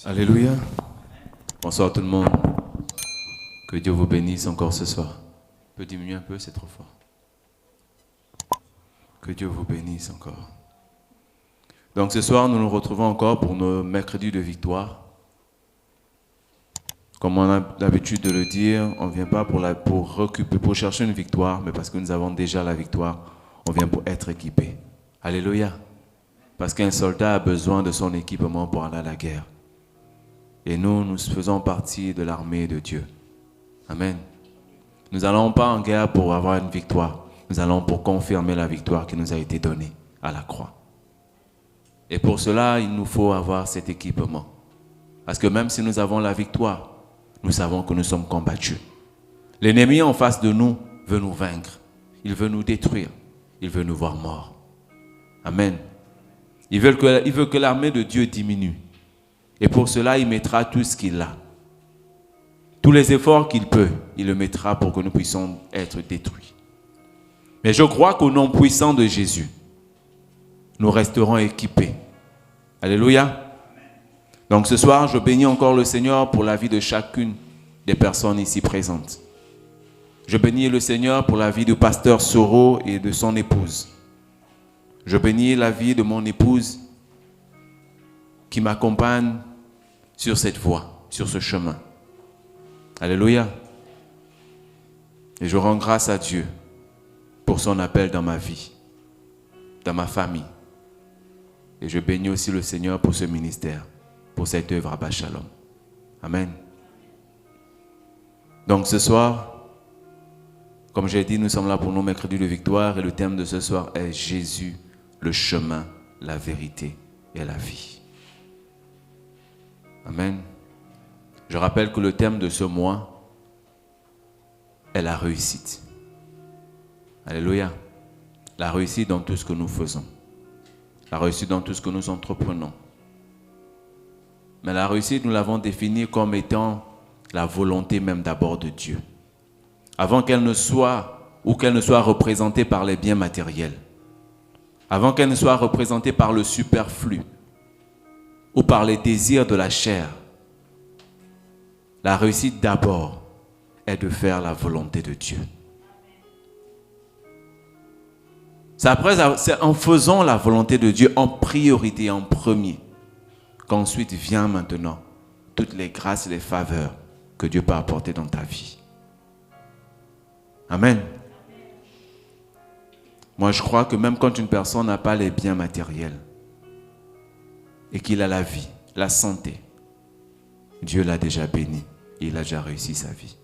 Alléluia. Bonsoir tout le monde. Que Dieu vous bénisse encore ce soir. On peut diminuer un peu, c'est trop fort. Que Dieu vous bénisse encore. Donc ce soir, nous nous retrouvons encore pour nos mercredis de victoire. Comme on a l'habitude de le dire, on ne vient pas pour chercher une victoire, mais parce que nous avons déjà la victoire, on vient pour être équipé. Alléluia. Parce qu'un soldat a besoin de son équipement pour aller à la guerre. Et nous faisons partie de l'armée de Dieu. Amen. Nous n'allons pas en guerre pour avoir une victoire. Nous allons pour confirmer la victoire qui nous a été donnée à la croix. Et pour cela, il nous faut avoir cet équipement. Parce que même si nous avons la victoire, nous savons que nous sommes combattus. L'ennemi en face de nous veut nous vaincre. Il veut nous détruire. Il veut nous voir morts. Amen. Il veut que l'armée de Dieu diminue. Et pour cela, il mettra tout ce qu'il a. Tous les efforts qu'il peut, il le mettra pour que nous puissions être détruits. Mais je crois qu'au nom puissant de Jésus, nous resterons équipés. Alléluia. Donc ce soir, je bénis encore le Seigneur pour la vie de chacune des personnes ici présentes. Je bénis le Seigneur pour la vie du pasteur Soro et de son épouse. Je bénis la vie de mon épouse qui m'accompagne sur cette voie, sur ce chemin. Alléluia. Et je rends grâce à Dieu pour son appel dans ma vie, dans ma famille. Et je bénis aussi le Seigneur pour ce ministère, pour cette œuvre à Bas Shalom. Amen. Donc ce soir, comme j'ai dit, nous sommes là pour nos mercredis de victoire et le thème de ce soir est Jésus, le chemin, la vérité et la vie. Amen. Je rappelle que le thème de ce mois est la réussite. Alléluia. La réussite dans tout ce que nous faisons. La réussite dans tout ce que nous entreprenons. Mais la réussite, nous l'avons définie comme étant la volonté même d'abord de Dieu. Avant qu'elle ne soit représentée par les biens matériels. Avant qu'elle ne soit représentée par le superflu ou par les désirs de la chair. La réussite d'abord est de faire la volonté de Dieu. C'est en faisant la volonté de Dieu en priorité, en premier, qu'ensuite vient maintenant toutes les grâces et les faveurs que Dieu peut apporter dans ta vie. Amen. Moi, je crois que même quand une personne n'a pas les biens matériels et qu'il a la vie, la santé, Dieu l'a déjà béni. Il a déjà réussi sa vie.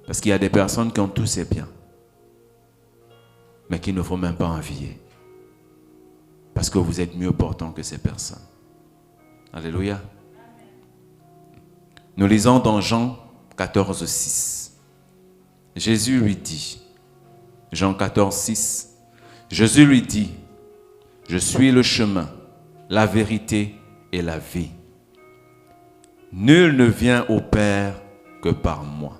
Parce qu'il y a des personnes qui ont tous ces biens, mais qu'il ne faut même pas envier. Parce que vous êtes mieux portants que ces personnes. Alléluia. Nous lisons dans Jean 14, 6. Jésus lui dit, Jean 14, 6, Jésus lui dit, je suis le chemin, la vérité et la vie. Nul ne vient au Père que par moi.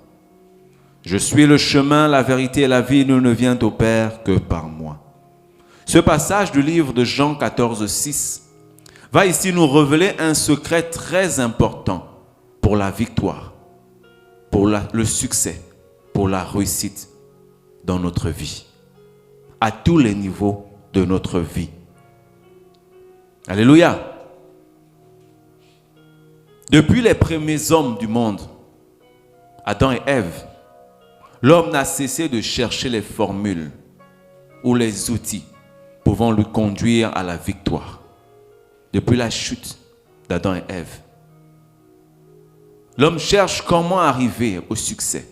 Je suis le chemin, la vérité et la vie. Nul ne vient au Père que par moi. Ce passage du livre de Jean 14, 6 va ici nous révéler un secret très important pour la victoire, pour le succès, pour la réussite dans notre vie, à tous les niveaux de notre vie. Alléluia. Depuis les premiers hommes du monde, Adam et Ève, l'homme n'a cessé de chercher les formules ou les outils pouvant lui conduire à la victoire. Depuis la chute d'Adam et Ève, l'homme cherche comment arriver au succès,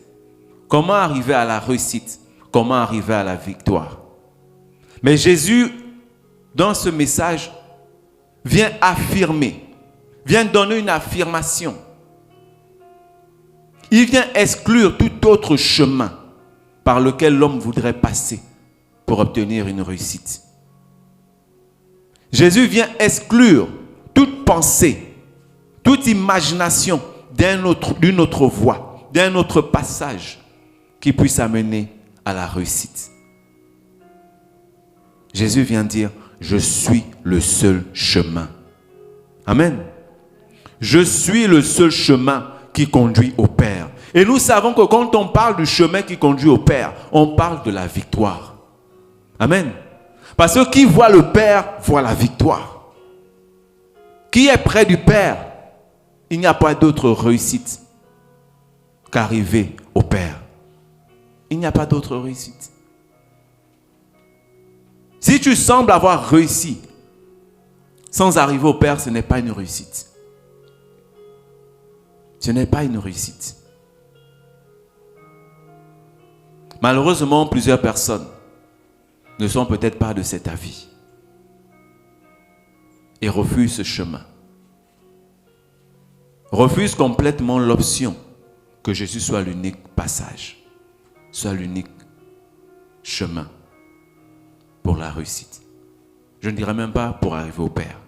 comment arriver à la réussite, comment arriver à la victoire. Mais Jésus, dans ce message, vient affirmer, vient donner une affirmation. Il vient exclure tout autre chemin par lequel l'homme voudrait passer pour obtenir une réussite. Jésus vient exclure toute pensée, toute imagination d'une autre voie, d'un autre passage qui puisse amener à la réussite. Jésus vient dire, je suis le seul chemin. Amen. Je suis le seul chemin qui conduit au Père. Et nous savons que quand on parle du chemin qui conduit au Père, on parle de la victoire. Amen. Parce que qui voit le Père voit la victoire. Qui est près du Père, il n'y a pas d'autre réussite qu'arriver au Père. Il n'y a pas d'autre réussite. Si tu sembles avoir réussi sans arriver au Père, ce n'est pas une réussite. Ce n'est pas une réussite. Malheureusement, plusieurs personnes ne sont peut-être pas de cet avis et refusent ce chemin. Refusent complètement l'option que Jésus soit l'unique passage, soit l'unique chemin pour la réussite. Je ne dirais même pas pour arriver au Père.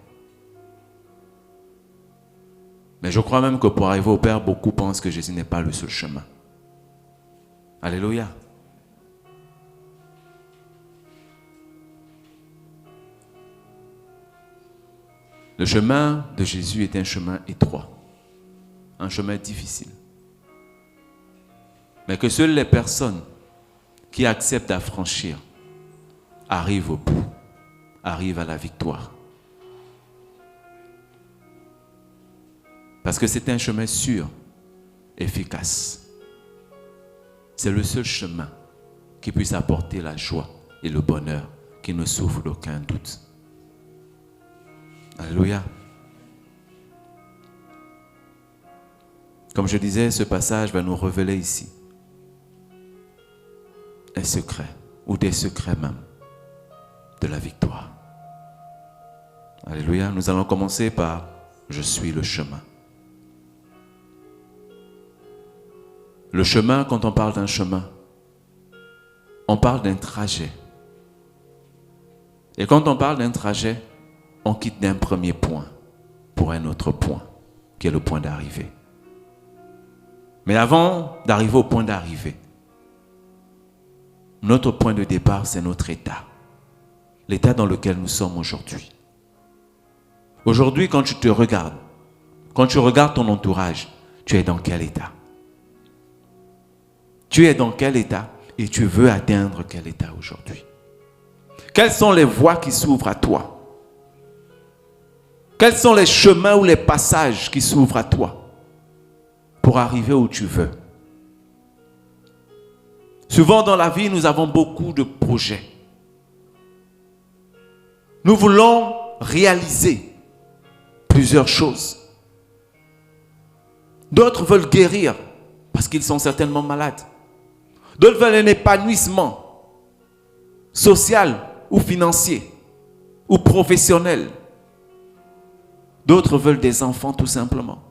Mais je crois même que pour arriver au Père, beaucoup pensent que Jésus n'est pas le seul chemin. Alléluia. Le chemin de Jésus est un chemin étroit, un chemin difficile. Mais que seules les personnes qui acceptent à franchir arrivent au bout, arrivent à la victoire. Parce que c'est un chemin sûr, efficace. C'est le seul chemin qui puisse apporter la joie et le bonheur qui ne souffre d'aucun doute. Alléluia. Comme je disais, ce passage va nous révéler ici un secret, ou des secrets même, de la victoire. Alléluia. Nous allons commencer par « Je suis le chemin ». Le chemin, quand on parle d'un chemin, on parle d'un trajet. Et quand on parle d'un trajet, on quitte d'un premier point pour un autre point, qui est le point d'arrivée. Mais avant d'arriver au point d'arrivée, notre point de départ, c'est notre état. L'état dans lequel nous sommes aujourd'hui. Aujourd'hui, quand tu te regardes, quand tu regardes ton entourage, tu es dans quel état? Tu es dans quel état et tu veux atteindre quel état aujourd'hui? Quelles sont les voies qui s'ouvrent à toi? Quels sont les chemins ou les passages qui s'ouvrent à toi pour arriver où tu veux? Souvent dans la vie, nous avons beaucoup de projets. Nous voulons réaliser plusieurs choses. D'autres veulent guérir parce qu'ils sont certainement malades. D'autres veulent un épanouissement social ou financier ou professionnel. D'autres veulent des enfants tout simplement.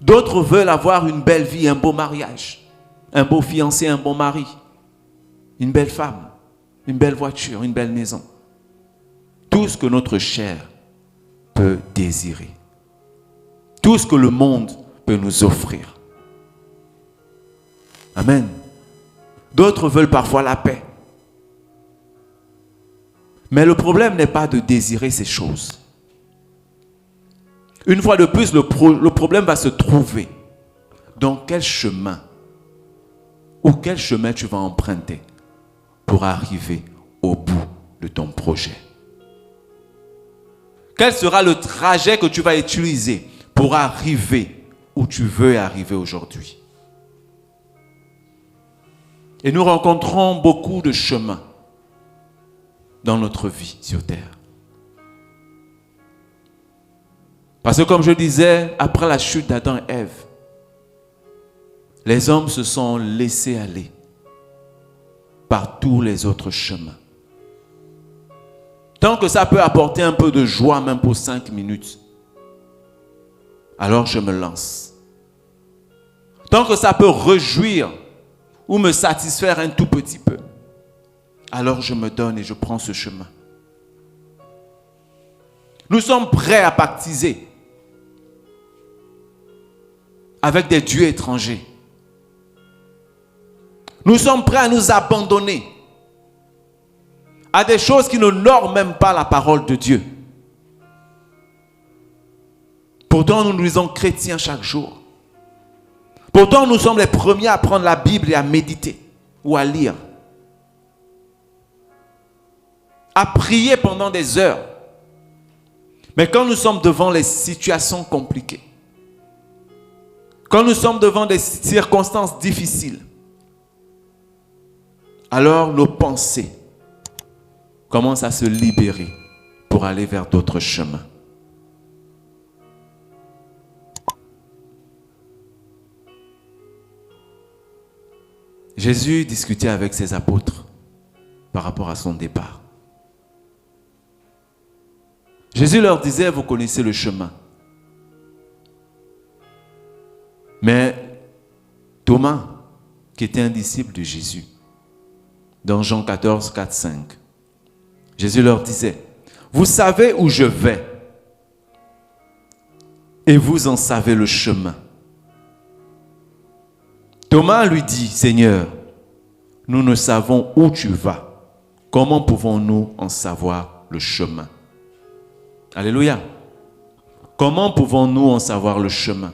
D'autres veulent avoir une belle vie, un beau mariage, un beau fiancé, un bon mari, une belle femme, une belle voiture, une belle maison. Tout ce que notre chair peut désirer. Tout ce que le monde peut nous offrir. Amen. D'autres veulent parfois la paix. Mais le problème n'est pas de désirer ces choses. Une fois de plus, le problème va se trouver dans quel chemin ou quel chemin tu vas emprunter pour arriver au bout de ton projet. Quel sera le trajet que tu vas utiliser pour arriver où tu veux arriver aujourd'hui? Et nous rencontrons beaucoup de chemins dans notre vie sur terre. Parce que comme je disais, après la chute d'Adam et Ève, les hommes se sont laissés aller par tous les autres chemins. Tant que ça peut apporter un peu de joie, même pour 5 minutes, alors je me lance. Tant que ça peut réjouir ou me satisfaire un tout petit peu, alors je me donne et je prends ce chemin. Nous sommes prêts à pactiser avec des dieux étrangers. Nous sommes prêts à nous abandonner à des choses qui n'honorent même pas la parole de Dieu pour Pourtant, nous nous disons chrétiens chaque jour. Pourtant, nous sommes les premiers à prendre la Bible et à méditer ou à lire. À prier pendant des heures. Mais quand nous sommes devant les situations compliquées, quand nous sommes devant des circonstances difficiles, alors nos pensées commencent à se libérer pour aller vers d'autres chemins. Jésus discutait avec ses apôtres par rapport à son départ. Jésus leur disait, vous connaissez le chemin. Mais Thomas, qui était un disciple de Jésus, dans Jean 14, 4, 5, Jésus leur disait, vous savez où je vais et vous en savez le chemin. Thomas lui dit, Seigneur, nous ne savons où tu vas. Comment pouvons-nous en savoir le chemin? Alléluia. Comment pouvons-nous en savoir le chemin?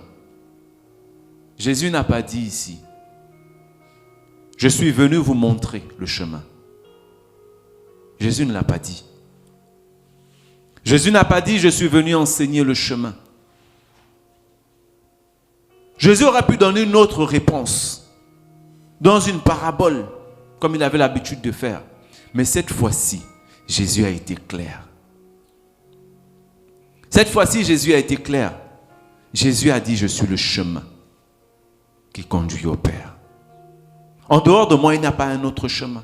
Jésus n'a pas dit ici, je suis venu vous montrer le chemin. Jésus ne l'a pas dit. Jésus n'a pas dit, je suis venu enseigner le chemin. Jésus aurait pu donner une autre réponse dans une parabole, comme il avait l'habitude de faire. Mais cette fois-ci, Jésus a été clair. Cette fois-ci, Jésus a été clair. Jésus a dit, je suis le chemin qui conduit au Père. En dehors de moi, il n'y a pas un autre chemin.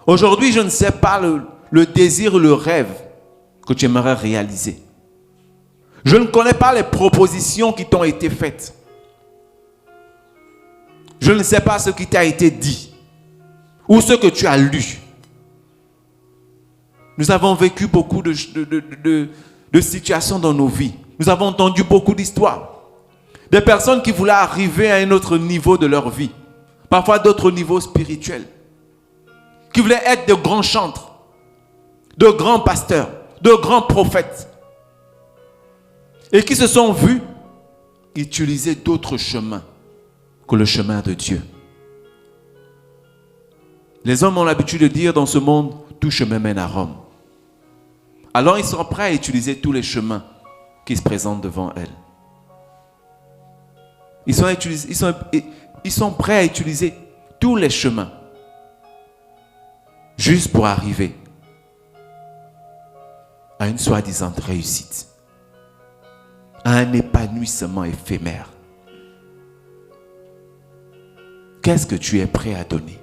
Aujourd'hui, je ne sais pas le désir, le rêve que tu aimerais réaliser. Je ne connais pas les propositions qui t'ont été faites. Je ne sais pas ce qui t'a été dit ou ce que tu as lu. Nous avons vécu beaucoup de situations dans nos vies. Nous avons entendu beaucoup d'histoires. Des personnes qui voulaient arriver à un autre niveau de leur vie. Parfois d'autres niveaux spirituels. Qui voulaient être de grands chantres, de grands pasteurs, de grands prophètes. Et qui se sont vus utiliser d'autres chemins que le chemin de Dieu. Les hommes ont l'habitude de dire dans ce monde, tout chemin mène à Rome. Alors ils sont prêts à utiliser tous les chemins qui se présentent devant elles. Ils sont prêts à utiliser tous les chemins juste pour arriver à une soi-disant réussite, à un épanouissement éphémère. Qu'est-ce que tu es prêt à donner?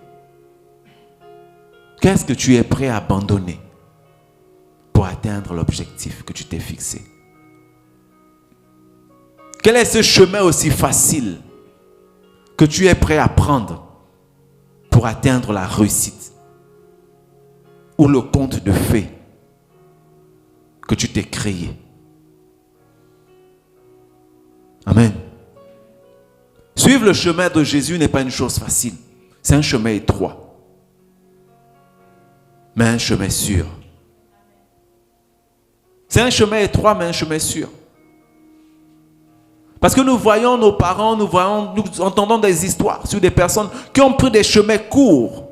Qu'est-ce que tu es prêt à abandonner pour atteindre l'objectif que tu t'es fixé? Quel est ce chemin aussi facile que tu es prêt à prendre pour atteindre la réussite ou le conte de fées que tu t'es créé? Amen. Suivre le chemin de Jésus n'est pas une chose facile. C'est un chemin étroit, mais un chemin sûr. C'est un chemin étroit, mais un chemin sûr. Parce que nous voyons nos parents, nous entendons des histoires sur des personnes qui ont pris des chemins courts,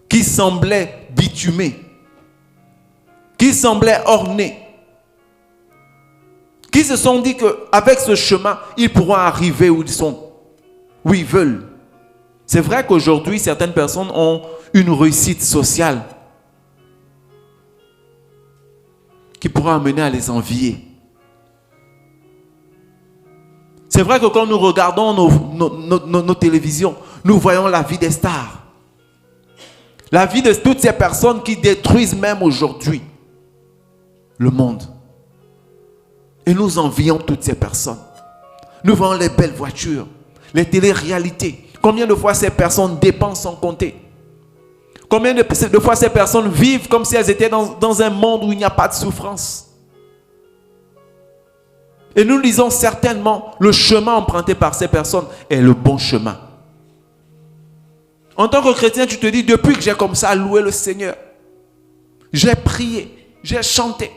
qui semblaient bitumés, qui semblaient ornés, qui se sont dit qu'avec ce chemin, ils pourront arriver où ils sont, où ils veulent. C'est vrai qu'aujourd'hui, certaines personnes ont une réussite sociale qui pourra amener à les envier. C'est vrai que quand nous regardons nos télévisions, nous voyons la vie des stars. La vie de toutes ces personnes qui détruisent même aujourd'hui le monde. Et nous envions toutes ces personnes. Nous voyons les belles voitures, les télé-réalités. Combien de fois ces personnes dépensent sans compter? Combien de fois ces personnes vivent comme si elles étaient dans un monde où il n'y a pas de souffrance? Et nous disons certainement, le chemin emprunté par ces personnes est le bon chemin. En tant que chrétien, tu te dis, depuis que j'ai comme ça loué le Seigneur, j'ai prié, j'ai chanté,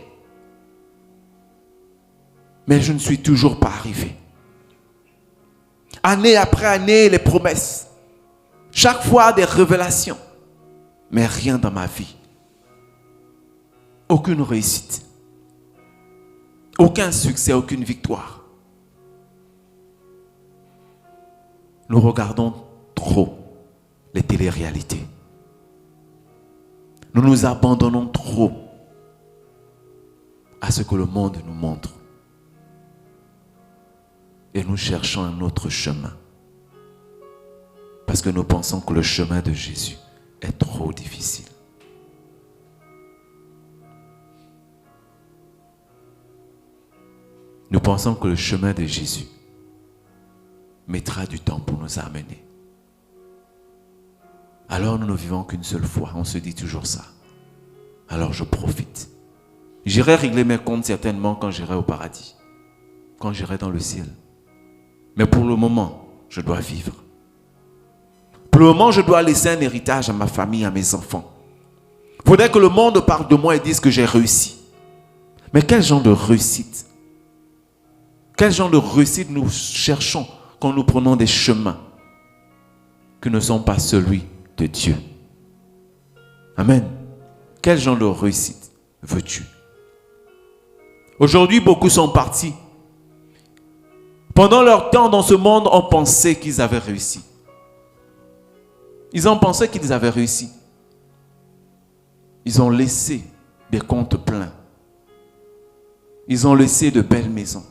Mais je ne suis toujours pas arrivé. Année après année, les promesses. Chaque fois des révélations. Mais rien dans ma vie. Aucune réussite. Aucun succès, aucune victoire. Nous regardons trop les téléréalités. Nous nous abandonnons trop à ce que le monde nous montre. Et nous cherchons un autre chemin. Parce que nous pensons que le chemin de Jésus est trop difficile. Nous pensons que le chemin de Jésus mettra du temps pour nous amener. Alors nous ne vivons qu'une seule fois. On se dit toujours ça. Alors je profite. J'irai régler mes comptes certainement quand j'irai au paradis. Quand j'irai dans le ciel. Mais pour le moment, je dois vivre. Pour le moment, je dois laisser un héritage à ma famille, à mes enfants. Il faudrait que le monde parle de moi et dise que j'ai réussi. Mais quel genre de réussite? Quel genre de réussite nous cherchons quand nous prenons des chemins qui ne sont pas celui de Dieu? Amen. Quel genre de réussite veux-tu? Aujourd'hui, beaucoup sont partis. Pendant leur temps dans ce monde, on pensait qu'ils avaient réussi. Ils ont pensé qu'ils avaient réussi. Ils ont laissé des comptes pleins. Ils ont laissé de belles maisons.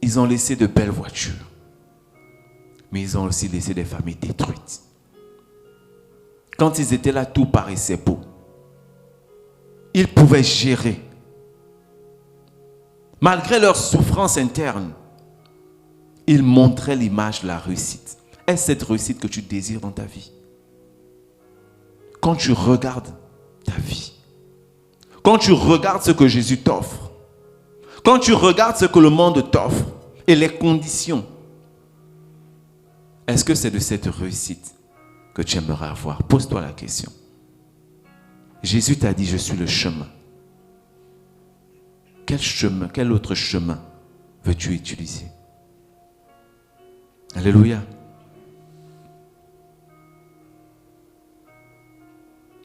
Ils ont laissé de belles voitures. Mais ils ont aussi laissé des familles détruites. Quand ils étaient là, tout paraissait beau. Ils pouvaient gérer. Malgré leur souffrance interne, ils montraient l'image de la réussite. Est-ce cette réussite que tu désires dans ta vie? Quand tu regardes ta vie, quand tu regardes ce que Jésus t'offre, quand tu regardes ce que le monde t'offre et les conditions, est-ce que c'est de cette réussite que tu aimerais avoir? Pose-toi la question. Jésus t'a dit, je suis le chemin. Quel chemin, quel autre chemin veux-tu utiliser? Alléluia.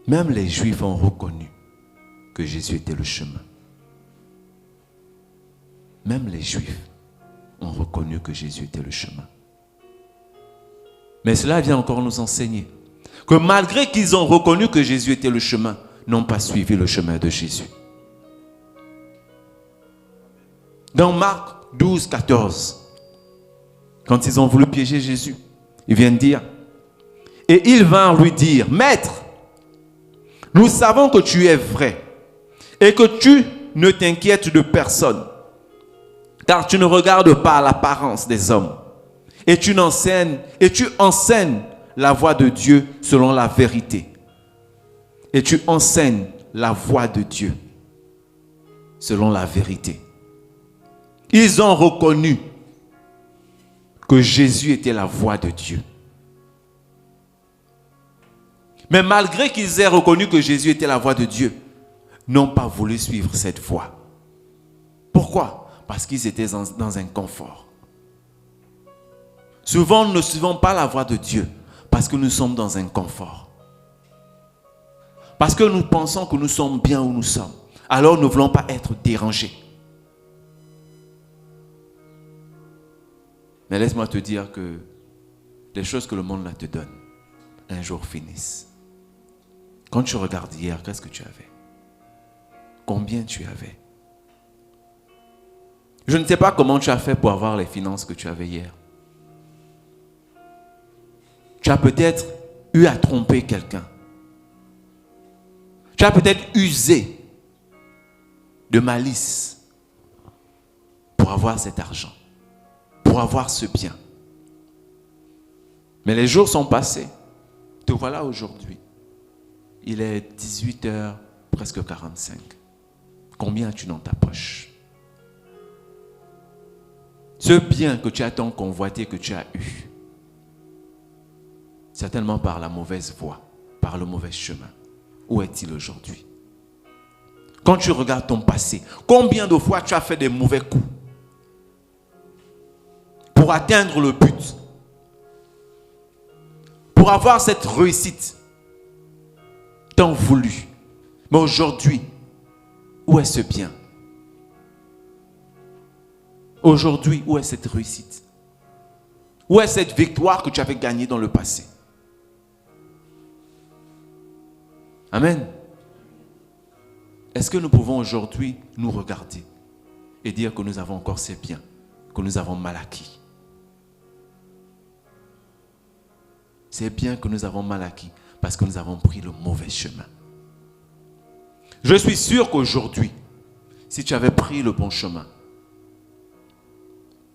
Même les Juifs ont reconnu que Jésus était le chemin. Même les Juifs ont reconnu que Jésus était le chemin. Mais cela vient encore nous enseigner que malgré qu'ils ont reconnu que Jésus était le chemin, n'ont pas suivi le chemin de Jésus. Dans Marc 12, 14, quand ils ont voulu piéger Jésus, ils viennent dire, et ils vinrent lui dire, Maître, nous savons que tu es vrai et que tu ne t'inquiètes de personne, car tu ne regardes pas l'apparence des hommes et tu enseignes la voie de Dieu selon la vérité. Et tu enseignes la voie de Dieu selon la vérité. Ils ont reconnu que Jésus était la voie de Dieu. Mais malgré qu'ils aient reconnu que Jésus était la voie de Dieu, n'ont pas voulu suivre cette voie. Pourquoi? Parce qu'ils étaient dans un confort. Souvent, nous ne suivons pas la voie de Dieu parce que nous sommes dans un confort. Parce que nous pensons que nous sommes bien où nous sommes. Alors, nous ne voulons pas être dérangés. Mais laisse-moi te dire que les choses que le monde là te donne, un jour finissent. Quand tu regardes hier, qu'est-ce que tu avais? Combien tu avais? Je ne sais pas comment tu as fait pour avoir les finances que tu avais hier. Tu as peut-être eu à tromper quelqu'un. Tu as peut-être usé de malice pour avoir cet argent, pour avoir ce bien. Mais les jours sont passés. Te voilà aujourd'hui. Il est 18h, presque 45. Combien as-tu dans ta poche? Ce bien que tu as tant convoité, que tu as eu, certainement par la mauvaise voie, par le mauvais chemin. Où est-il aujourd'hui? Quand tu regardes ton passé, combien de fois tu as fait des mauvais coups pour atteindre le but, pour avoir cette réussite tant voulue. Mais aujourd'hui, où est ce bien? Aujourd'hui, où est cette réussite? Où est cette victoire que tu avais gagnée dans le passé? Amen. Est-ce que nous pouvons aujourd'hui nous regarder et dire que nous avons encore ces biens, que nous avons mal acquis? C'est bien que nous avons mal acquis parce que nous avons pris le mauvais chemin. Je suis sûr qu'aujourd'hui, si tu avais pris le bon chemin,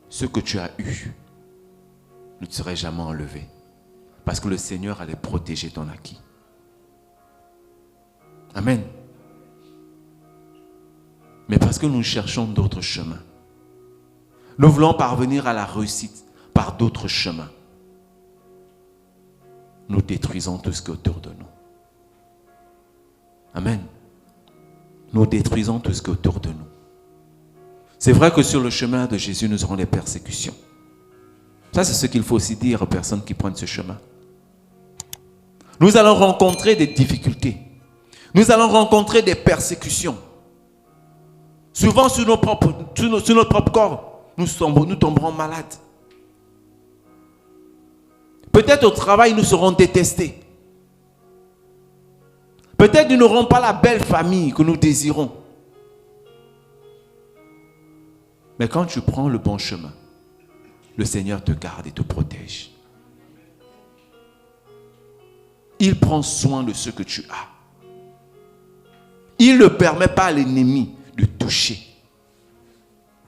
ce que tu as eu ne te serait jamais enlevé parce que le Seigneur allait protéger ton acquis. Amen. Mais parce que nous cherchons d'autres chemins, nous voulons parvenir à la réussite par d'autres chemins, nous détruisons tout ce qui est autour de nous. Amen. Nous détruisons tout ce qui est autour de nous. C'est vrai que sur le chemin de Jésus, nous aurons des persécutions. Ça, c'est ce qu'il faut aussi dire aux personnes qui prennent ce chemin. Nous allons rencontrer des difficultés. Nous allons rencontrer des persécutions. Souvent, sur notre propre corps, nous tomberons malades. Peut-être au travail, nous serons détestés. Peut-être nous n'aurons pas la belle famille que nous désirons. Mais quand tu prends le bon chemin, le Seigneur te garde et te protège. Il prend soin de ce que tu as. Il ne permet pas à l'ennemi de toucher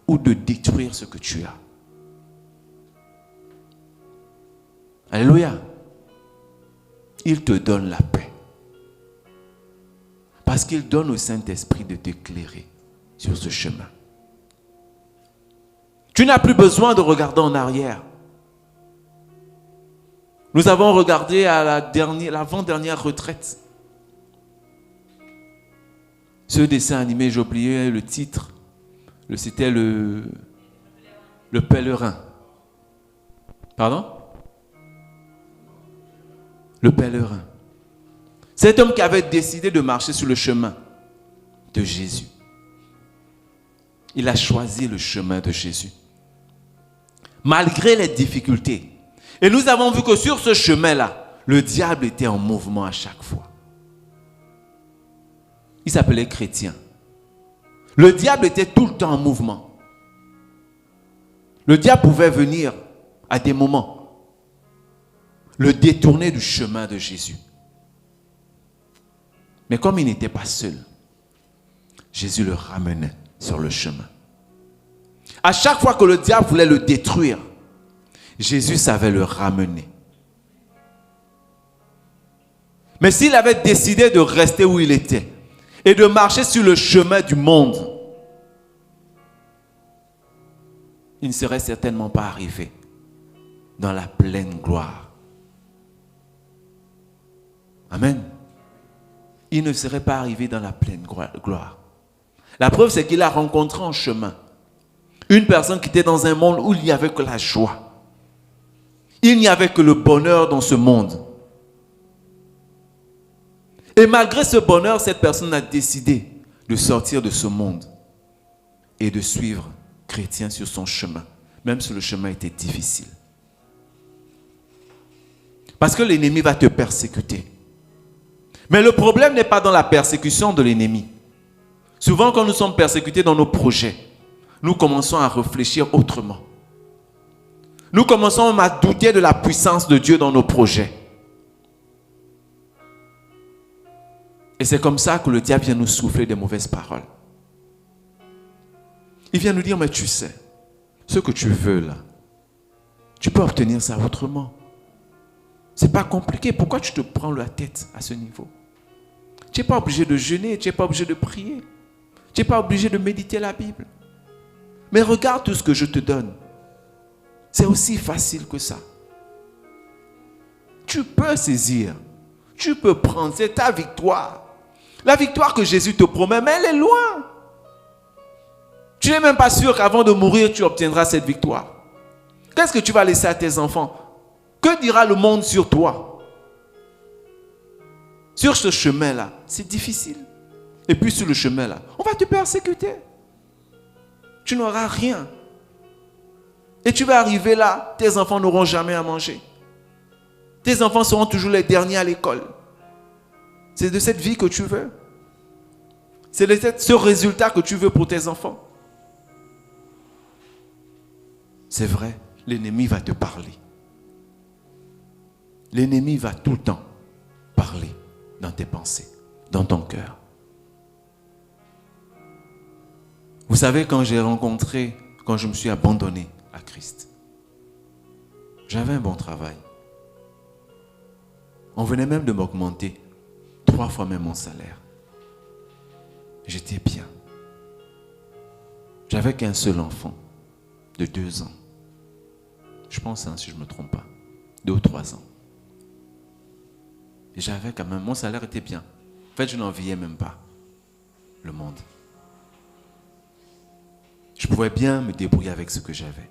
ou de détruire ce que tu as. Alléluia. Il te donne la paix. Parce qu'il donne au Saint-Esprit de t'éclairer sur ce chemin. Tu n'as plus besoin de regarder en arrière. Nous avons regardé à l'avant-dernière retraite. Ce dessin animé, j'ai oublié le titre. C'était le pèlerin. Pardon? Le pèlerin. Cet homme qui avait décidé de marcher sur le chemin de Jésus. Il a choisi le chemin de Jésus. Malgré les difficultés. Et nous avons vu que sur ce chemin-là, le diable était en mouvement à chaque fois. Il s'appelait chrétien. Le diable était tout le temps en mouvement. Le diable pouvait venir à des moments le détourner du chemin de Jésus. Mais comme il n'était pas seul, Jésus le ramenait sur le chemin. À chaque fois que le diable voulait le détruire, Jésus savait le ramener. Mais s'il avait décidé de rester où il était et de marcher sur le chemin du monde, il ne serait certainement pas arrivé dans la pleine gloire. Amen. Il ne serait pas arrivé dans la pleine gloire. La preuve, c'est qu'il a rencontré en chemin une personne qui était dans un monde où il n'y avait que la joie. Il n'y avait que le bonheur dans ce monde. Et malgré ce bonheur, cette personne a décidé de sortir de ce monde et de suivre chrétien sur son chemin, même si le chemin était difficile. Parce que l'ennemi va te persécuter. Mais le problème n'est pas dans la persécution de l'ennemi. Souvent, quand nous sommes persécutés dans nos projets, nous commençons à réfléchir autrement. Nous commençons à douter de la puissance de Dieu dans nos projets. Et c'est comme ça que le diable vient nous souffler des mauvaises paroles. Il vient nous dire, mais tu sais, ce que tu veux là, tu peux obtenir ça autrement. C'est pas compliqué. Pourquoi tu te prends la tête à ce niveau? Tu n'es pas obligé de jeûner, tu n'es pas obligé de prier. Tu n'es pas obligé de méditer la Bible. Mais regarde tout ce que je te donne. C'est aussi facile que ça. Tu peux saisir. Tu peux prendre. C'est ta victoire. La victoire que Jésus te promet, mais elle est loin. Tu n'es même pas sûr qu'avant de mourir, tu obtiendras cette victoire. Qu'est-ce que tu vas laisser à tes enfants? Que dira le monde sur toi? Sur ce chemin-là, c'est difficile. Et puis sur le chemin-là, on va te persécuter. Tu n'auras rien. Et tu vas arriver là, tes enfants n'auront jamais à manger. Tes enfants seront toujours les derniers à l'école. C'est de cette vie que tu veux. C'est de ce résultat que tu veux pour tes enfants. C'est vrai, l'ennemi va te parler. L'ennemi va tout le temps parler dans tes pensées, dans ton cœur. Vous savez, quand je me suis abandonné à Christ, j'avais un bon travail. On venait même de m'augmenter 3 fois même mon salaire. J'étais bien. J'avais qu'un seul enfant de 2 ans. Je pense, si je ne me trompe pas, 2 ou 3 ans. Et j'avais quand même, mon salaire était bien. En fait, je n'enviais même pas le monde. Je pouvais bien me débrouiller avec ce que j'avais.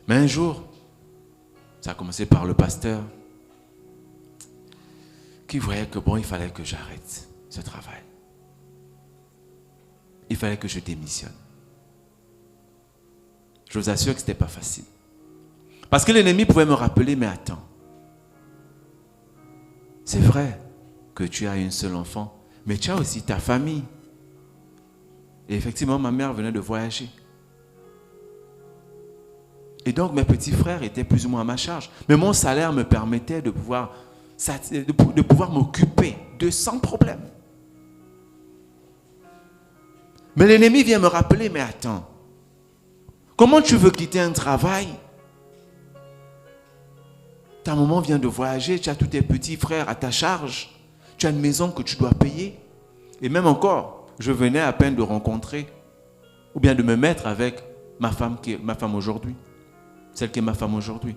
Mais un jour, ça a commencé par le pasteur qui voyait que il fallait que j'arrête ce travail. Il fallait que je démissionne. Je vous assure que ce n'était pas facile. Parce que l'ennemi pouvait me rappeler, mais attends. C'est vrai que tu as une seule enfant, mais tu as aussi ta famille. Et effectivement, ma mère venait de voyager. Et donc, mes petits frères étaient plus ou moins à ma charge. Mais mon salaire me permettait de pouvoir m'occuper de sans problème. Mais l'ennemi vient me rappeler, mais attends. Comment tu veux quitter un travail? Ta maman vient de voyager, tu as tous tes petits frères à ta charge. Tu as une maison que tu dois payer. Et même encore, je venais à peine de rencontrer ou bien de me mettre avec ma femme aujourd'hui. Celle qui est ma femme aujourd'hui.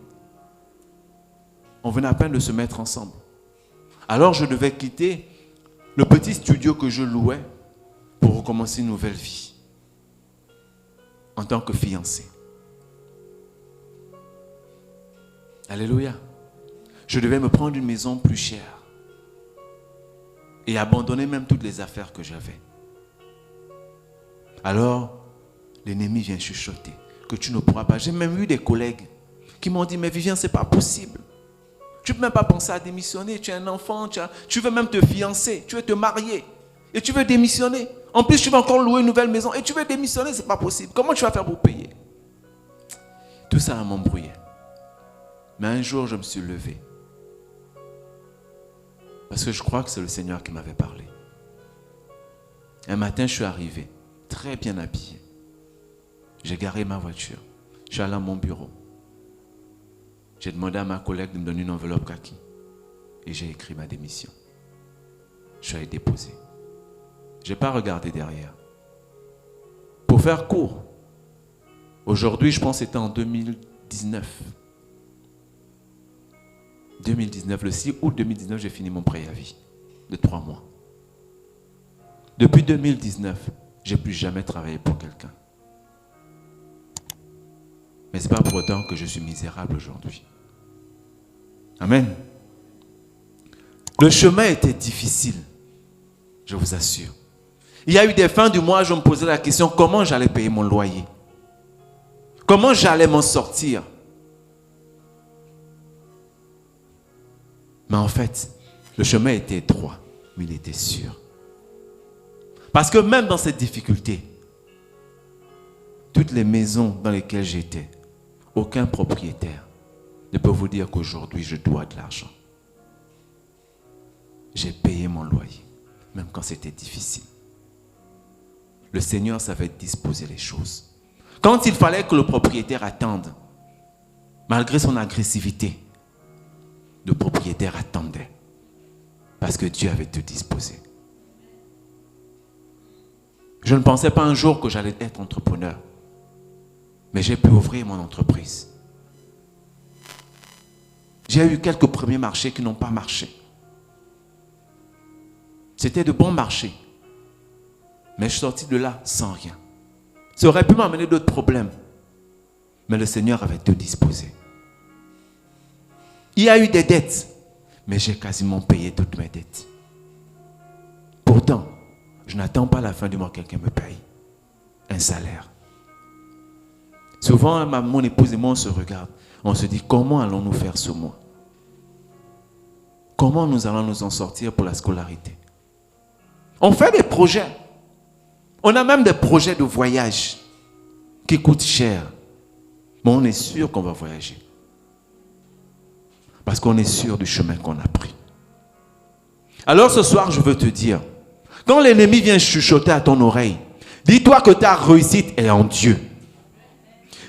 On venait à peine de se mettre ensemble. Alors je devais quitter le petit studio que je louais pour recommencer une nouvelle vie en tant que fiancé. Alléluia. Je devais me prendre une maison plus chère et abandonner même toutes les affaires que j'avais. Alors, l'ennemi vient chuchoter que tu ne pourras pas. J'ai même eu des collègues qui m'ont dit, mais Vivien, ce n'est pas possible. Tu ne peux même pas penser à démissionner. Tu as un enfant, tu veux même te fiancer, tu veux te marier et tu veux démissionner. En plus, tu vas encore louer une nouvelle maison et tu veux démissionner, ce n'est pas possible. Comment tu vas faire pour payer? Tout ça m'embrouillait. Mais un jour, je me suis levé. Parce que je crois que c'est le Seigneur qui m'avait parlé. Un matin, je suis arrivé, très bien habillé. J'ai garé ma voiture. Je suis allé à mon bureau. J'ai demandé à ma collègue de me donner une enveloppe kaki. Et j'ai écrit ma démission. Je suis allé déposer. Je n'ai pas regardé derrière. Pour faire court, aujourd'hui, je pense que c'était en 2019. 2019, le 6 août 2019, j'ai fini mon préavis de 3 mois. Depuis 2019, je n'ai plus jamais travaillé pour quelqu'un. Mais ce n'est pas pour autant que je suis misérable aujourd'hui. Amen. Le chemin était difficile, je vous assure. Il y a eu des fins du mois, je me posais la question, comment j'allais payer mon loyer? Comment j'allais m'en sortir? Mais en fait, le chemin était étroit, mais il était sûr. Parce que même dans cette difficulté, toutes les maisons dans lesquelles j'étais, aucun propriétaire ne peut vous dire qu'aujourd'hui je dois de l'argent. J'ai payé mon loyer, même quand c'était difficile. Le Seigneur savait disposer les choses. Quand il fallait que le propriétaire attende, malgré son agressivité, le propriétaire attendait. Parce que Dieu avait tout disposé. Je ne pensais pas un jour que j'allais être entrepreneur. Mais j'ai pu ouvrir mon entreprise. J'ai eu quelques premiers marchés qui n'ont pas marché. C'était de bon marché. Mais je suis sorti de là sans rien. Ça aurait pu m'amener d'autres problèmes. Mais le Seigneur avait tout disposé. Il y a eu des dettes, mais j'ai quasiment payé toutes mes dettes. Pourtant, je n'attends pas la fin du mois que quelqu'un me paye un salaire. Souvent, mon épouse et moi, on se regarde. On se dit, comment allons-nous faire ce mois? Comment nous allons nous en sortir pour la scolarité? On fait des projets. On a même des projets de voyage qui coûtent cher. Mais on est sûr qu'on va voyager. Parce qu'on est sûr du chemin qu'on a pris. Alors ce soir, je veux te dire, quand l'ennemi vient chuchoter à ton oreille, dis-toi que ta réussite est en Dieu.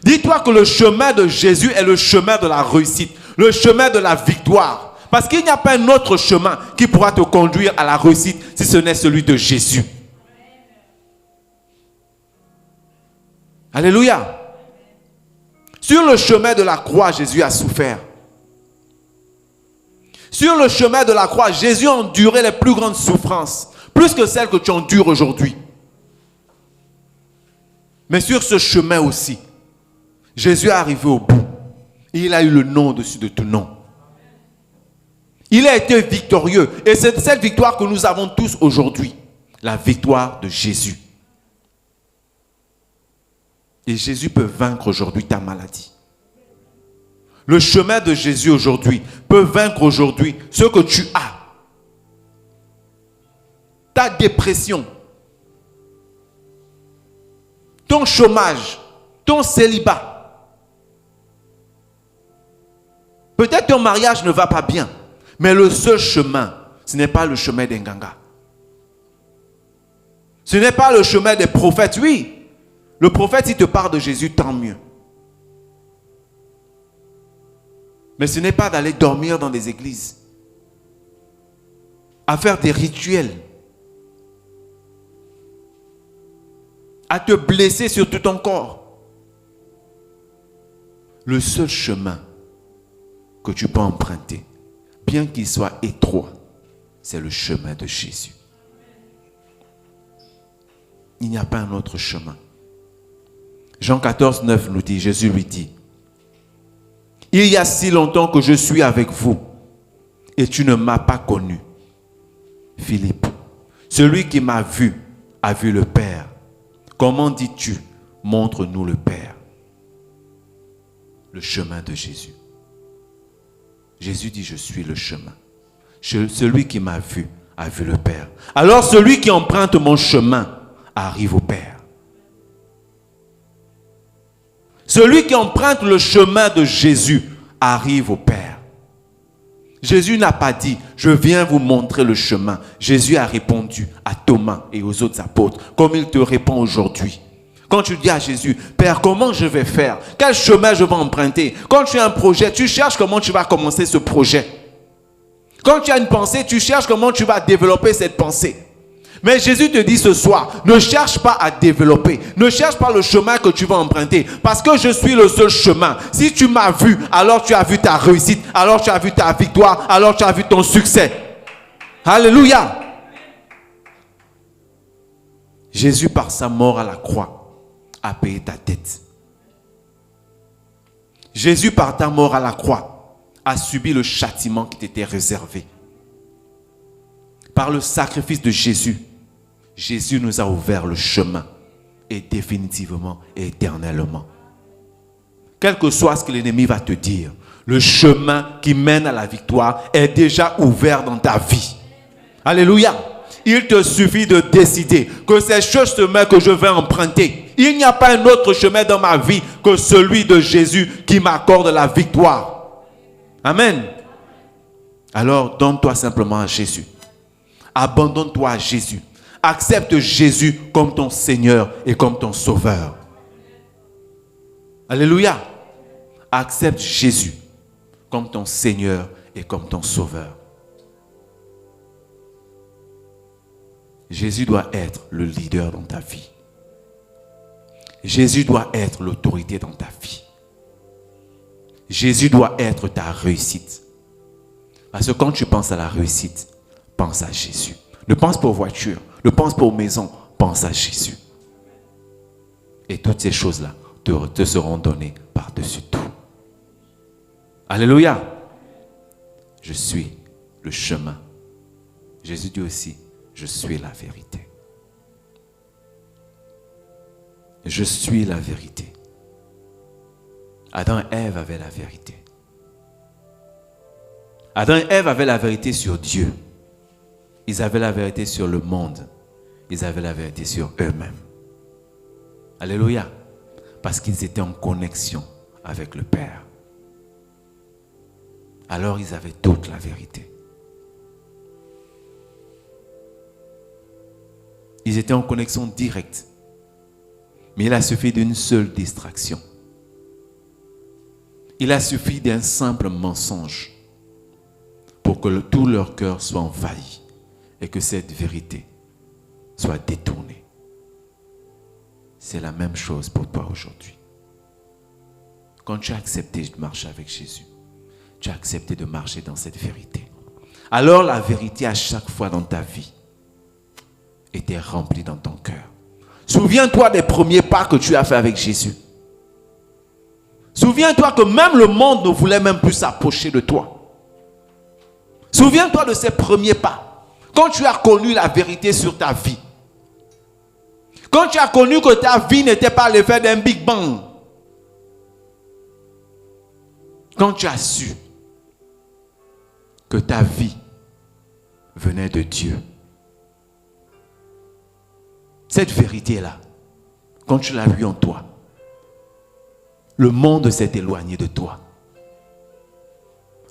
Dis-toi que le chemin de Jésus est le chemin de la réussite, le chemin de la victoire. Parce qu'il n'y a pas un autre chemin qui pourra te conduire à la réussite si ce n'est celui de Jésus. Alléluia. Sur le chemin de la croix, Jésus a souffert. Sur le chemin de la croix, Jésus a enduré les plus grandes souffrances, plus que celles que tu endures aujourd'hui. Mais sur ce chemin aussi, Jésus est arrivé au bout. Et il a eu le nom au-dessus de tout nom. Il a été victorieux. Et c'est cette victoire que nous avons tous aujourd'hui. La victoire de Jésus. Et Jésus peut vaincre aujourd'hui ta maladie. Le chemin de Jésus aujourd'hui peut vaincre aujourd'hui ce que tu as. Ta dépression, ton chômage, ton célibat. Peut-être ton mariage ne va pas bien, mais le seul chemin, ce n'est pas le chemin des Nganga. Ce n'est pas le chemin des prophètes. Oui, le prophète, il te parle de Jésus, tant mieux. Mais ce n'est pas d'aller dormir dans des églises, à faire des rituels, à te blesser sur tout ton corps. Le seul chemin que tu peux emprunter, bien qu'il soit étroit, c'est le chemin de Jésus. Il n'y a pas un autre chemin. Jean 14, 9 nous dit, Jésus lui dit, il y a si longtemps que je suis avec vous et tu ne m'as pas connu. Philippe, celui qui m'a vu a vu le Père. Comment dis-tu, montre-nous le Père? Le chemin de Jésus. Jésus dit, je suis le chemin. Celui qui m'a vu a vu le Père. Alors celui qui emprunte mon chemin arrive au Père. Celui qui emprunte le chemin de Jésus arrive au Père. Jésus n'a pas dit, je viens vous montrer le chemin. Jésus a répondu à Thomas et aux autres apôtres, comme il te répond aujourd'hui. Quand tu dis à Jésus, Père, comment je vais faire? Quel chemin je vais emprunter? Quand tu as un projet, tu cherches comment tu vas commencer ce projet. Quand tu as une pensée, tu cherches comment tu vas développer cette pensée. Mais Jésus te dit ce soir, ne cherche pas à développer. Ne cherche pas le chemin que tu vas emprunter. Parce que je suis le seul chemin. Si tu m'as vu, alors tu as vu ta réussite. Alors tu as vu ta victoire. Alors tu as vu ton succès. Alléluia. Jésus, par sa mort à la croix, a payé ta dette. Jésus, par ta mort à la croix, a subi le châtiment qui t'était réservé. Par le sacrifice de Jésus, Jésus nous a ouvert le chemin, et définitivement et éternellement. Quel que soit ce que l'ennemi va te dire, le chemin qui mène à la victoire est déjà ouvert dans ta vie. Alléluia. Il te suffit de décider que c'est ce chemin que je vais emprunter. Il n'y a pas un autre chemin dans ma vie que celui de Jésus qui m'accorde la victoire. Amen. Alors donne-toi simplement à Jésus. Abandonne-toi à Jésus. Accepte Jésus comme ton Seigneur et comme ton Sauveur. Alléluia. Accepte Jésus comme ton Seigneur et comme ton Sauveur. Jésus doit être le leader dans ta vie. Jésus doit être l'autorité dans ta vie. Jésus doit être ta réussite. Parce que quand tu penses à la réussite, pense à Jésus. Ne pense pas aux voitures. Ne pense pas aux maisons. Pense à Jésus. Et toutes ces choses-là te seront données par-dessus tout. Alléluia. Je suis le chemin. Jésus dit aussi, je suis la vérité. Je suis la vérité. Adam et Ève avaient la vérité. Adam et Ève avaient la vérité sur Dieu. Ils avaient la vérité sur le monde. Ils avaient la vérité sur eux-mêmes. Alléluia. Parce qu'ils étaient en connexion avec le Père. Alors ils avaient toute la vérité. Ils étaient en connexion directe. Mais il a suffi d'une seule distraction. Il a suffi d'un simple mensonge pour que tout leur cœur soit envahi et que cette vérité soit détournée. C'est la même chose pour toi aujourd'hui. Quand tu as accepté de marcher avec Jésus, tu as accepté de marcher dans cette vérité. Alors la vérité à chaque fois dans ta vie était remplie dans ton cœur. Souviens-toi des premiers pas que tu as fait avec Jésus. Souviens-toi que même le monde ne voulait même plus s'approcher de toi. Souviens-toi de ces premiers pas. Quand tu as connu la vérité sur ta vie. Quand tu as connu que ta vie n'était pas l'effet d'un Big Bang. Quand tu as su que ta vie venait de Dieu. Cette vérité-là, quand tu l'as vue en toi, le monde s'est éloigné de toi.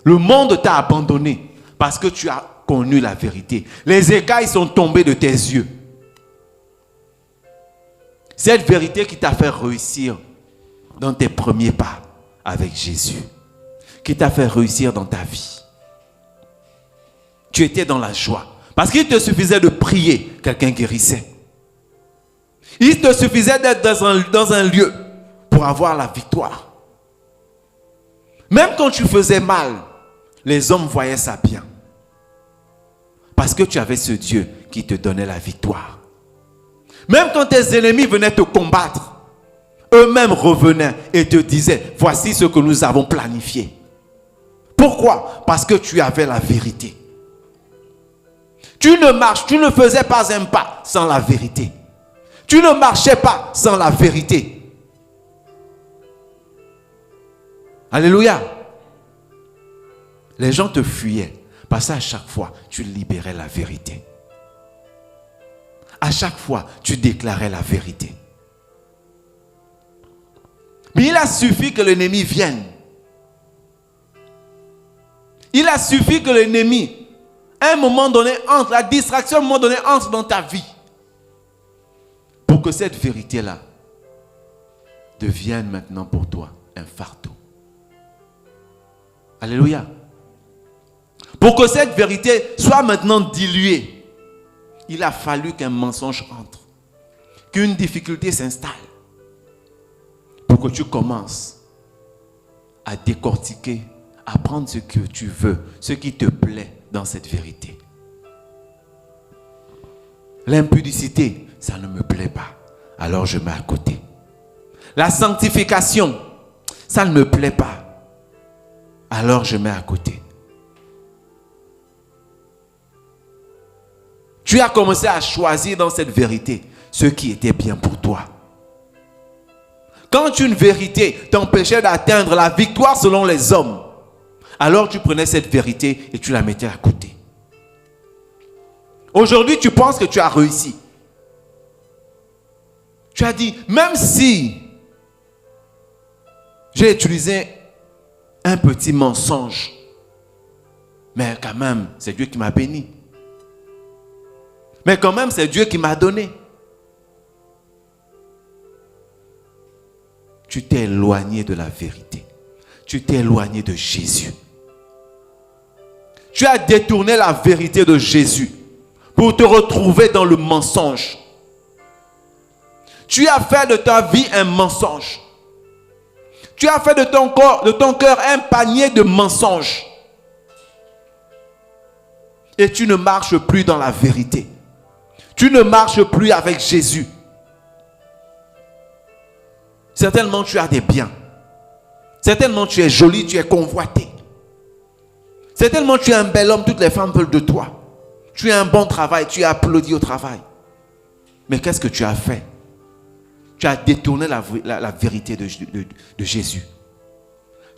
Le monde t'a abandonné parce que tu as connu la vérité. Les écailles sont tombées de tes yeux. Cette vérité qui t'a fait réussir dans tes premiers pas avec Jésus, qui t'a fait réussir dans ta vie. Tu étais dans la joie parce qu'il te suffisait de prier, quelqu'un guérissait. Il te suffisait d'être dans un lieu pour avoir la victoire. Même quand tu faisais mal, les hommes voyaient ça bien. Parce que tu avais ce Dieu qui te donnait la victoire. Même quand tes ennemis venaient te combattre, eux-mêmes revenaient et te disaient, voici ce que nous avons planifié. Pourquoi? Parce que tu avais la vérité. Tu ne faisais pas un pas sans la vérité. Tu ne marchais pas sans la vérité. Alléluia. Les gens te fuyaient parce qu'à chaque fois, tu libérais la vérité. À chaque fois, tu déclarais la vérité. Mais il a suffi que l'ennemi vienne. Il a suffi que l'ennemi, à un moment donné, entre, la distraction à un moment donné, entre dans ta vie. Pour que cette vérité-là devienne maintenant pour toi un fardeau. Alléluia. Pour que cette vérité soit maintenant diluée, il a fallu qu'un mensonge entre, qu'une difficulté s'installe, pour que tu commences à décortiquer, à prendre ce que tu veux, ce qui te plaît dans cette vérité. L'impudicité, ça ne me plaît pas, alors je mets à côté. La sanctification, ça ne me plaît pas, alors je mets à côté. Tu as commencé à choisir dans cette vérité ce qui était bien pour toi. Quand une vérité t'empêchait d'atteindre la victoire selon les hommes, alors tu prenais cette vérité et tu la mettais à côté. Aujourd'hui, tu penses que tu as réussi. Tu as dit, même si j'ai utilisé un petit mensonge, mais quand même, c'est Dieu qui m'a béni. Mais quand même, c'est Dieu qui m'a donné. Tu t'es éloigné de la vérité. Tu t'es éloigné de Jésus. Tu as détourné la vérité de Jésus pour te retrouver dans le mensonge. Tu as fait de ta vie un mensonge. Tu as fait de ton cœur un panier de mensonges. et tu ne marches plus dans la vérité. Tu ne marches plus avec Jésus. Certainement tu as des biens. Certainement tu es joli, tu es convoité. Certainement tu es un bel homme, toutes les femmes veulent de toi. Tu as un bon travail, tu es applaudi au travail. Mais qu'est-ce que tu as fait? Tu as détourné la vérité de Jésus.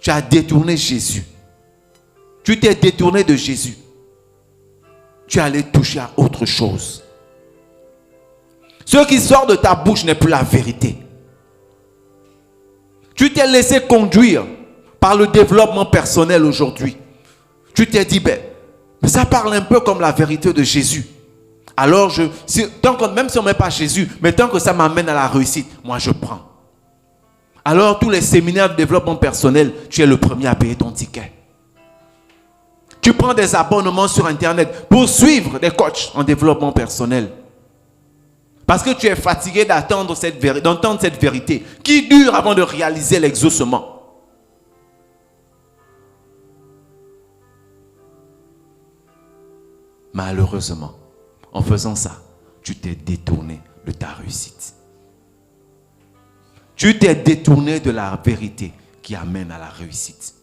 Tu as détourné Jésus. Tu t'es détourné de Jésus. Tu es allé toucher à autre chose. Ce qui sort de ta bouche n'est plus la vérité. Tu t'es laissé conduire par le développement personnel aujourd'hui. Tu t'es dit, mais ça parle un peu comme la vérité de Jésus. Alors, même si on ne met pas Jésus, mais tant que ça m'amène à la réussite, moi je prends. Alors, tous les séminaires de développement personnel, tu es le premier à payer ton ticket. Tu prends des abonnements sur Internet pour suivre des coachs en développement personnel. Parce que tu es fatigué d'entendre cette vérité qui dure avant de réaliser l'exaucement. Malheureusement, en faisant ça, tu t'es détourné de ta réussite. Tu t'es détourné de la vérité qui amène à la réussite.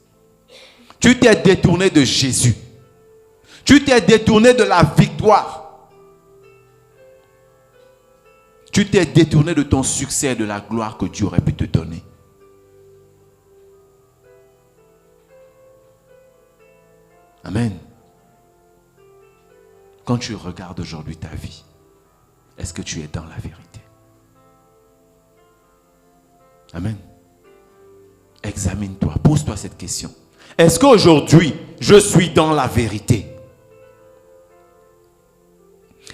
Tu t'es détourné de Jésus. Tu t'es détourné de la victoire. Tu t'es détourné de ton succès et de la gloire que Dieu aurait pu te donner. Amen. Quand tu regardes aujourd'hui ta vie, est-ce que tu es dans la vérité? Amen. Examine-toi, pose-toi cette question. Est-ce qu'aujourd'hui, je suis dans la vérité?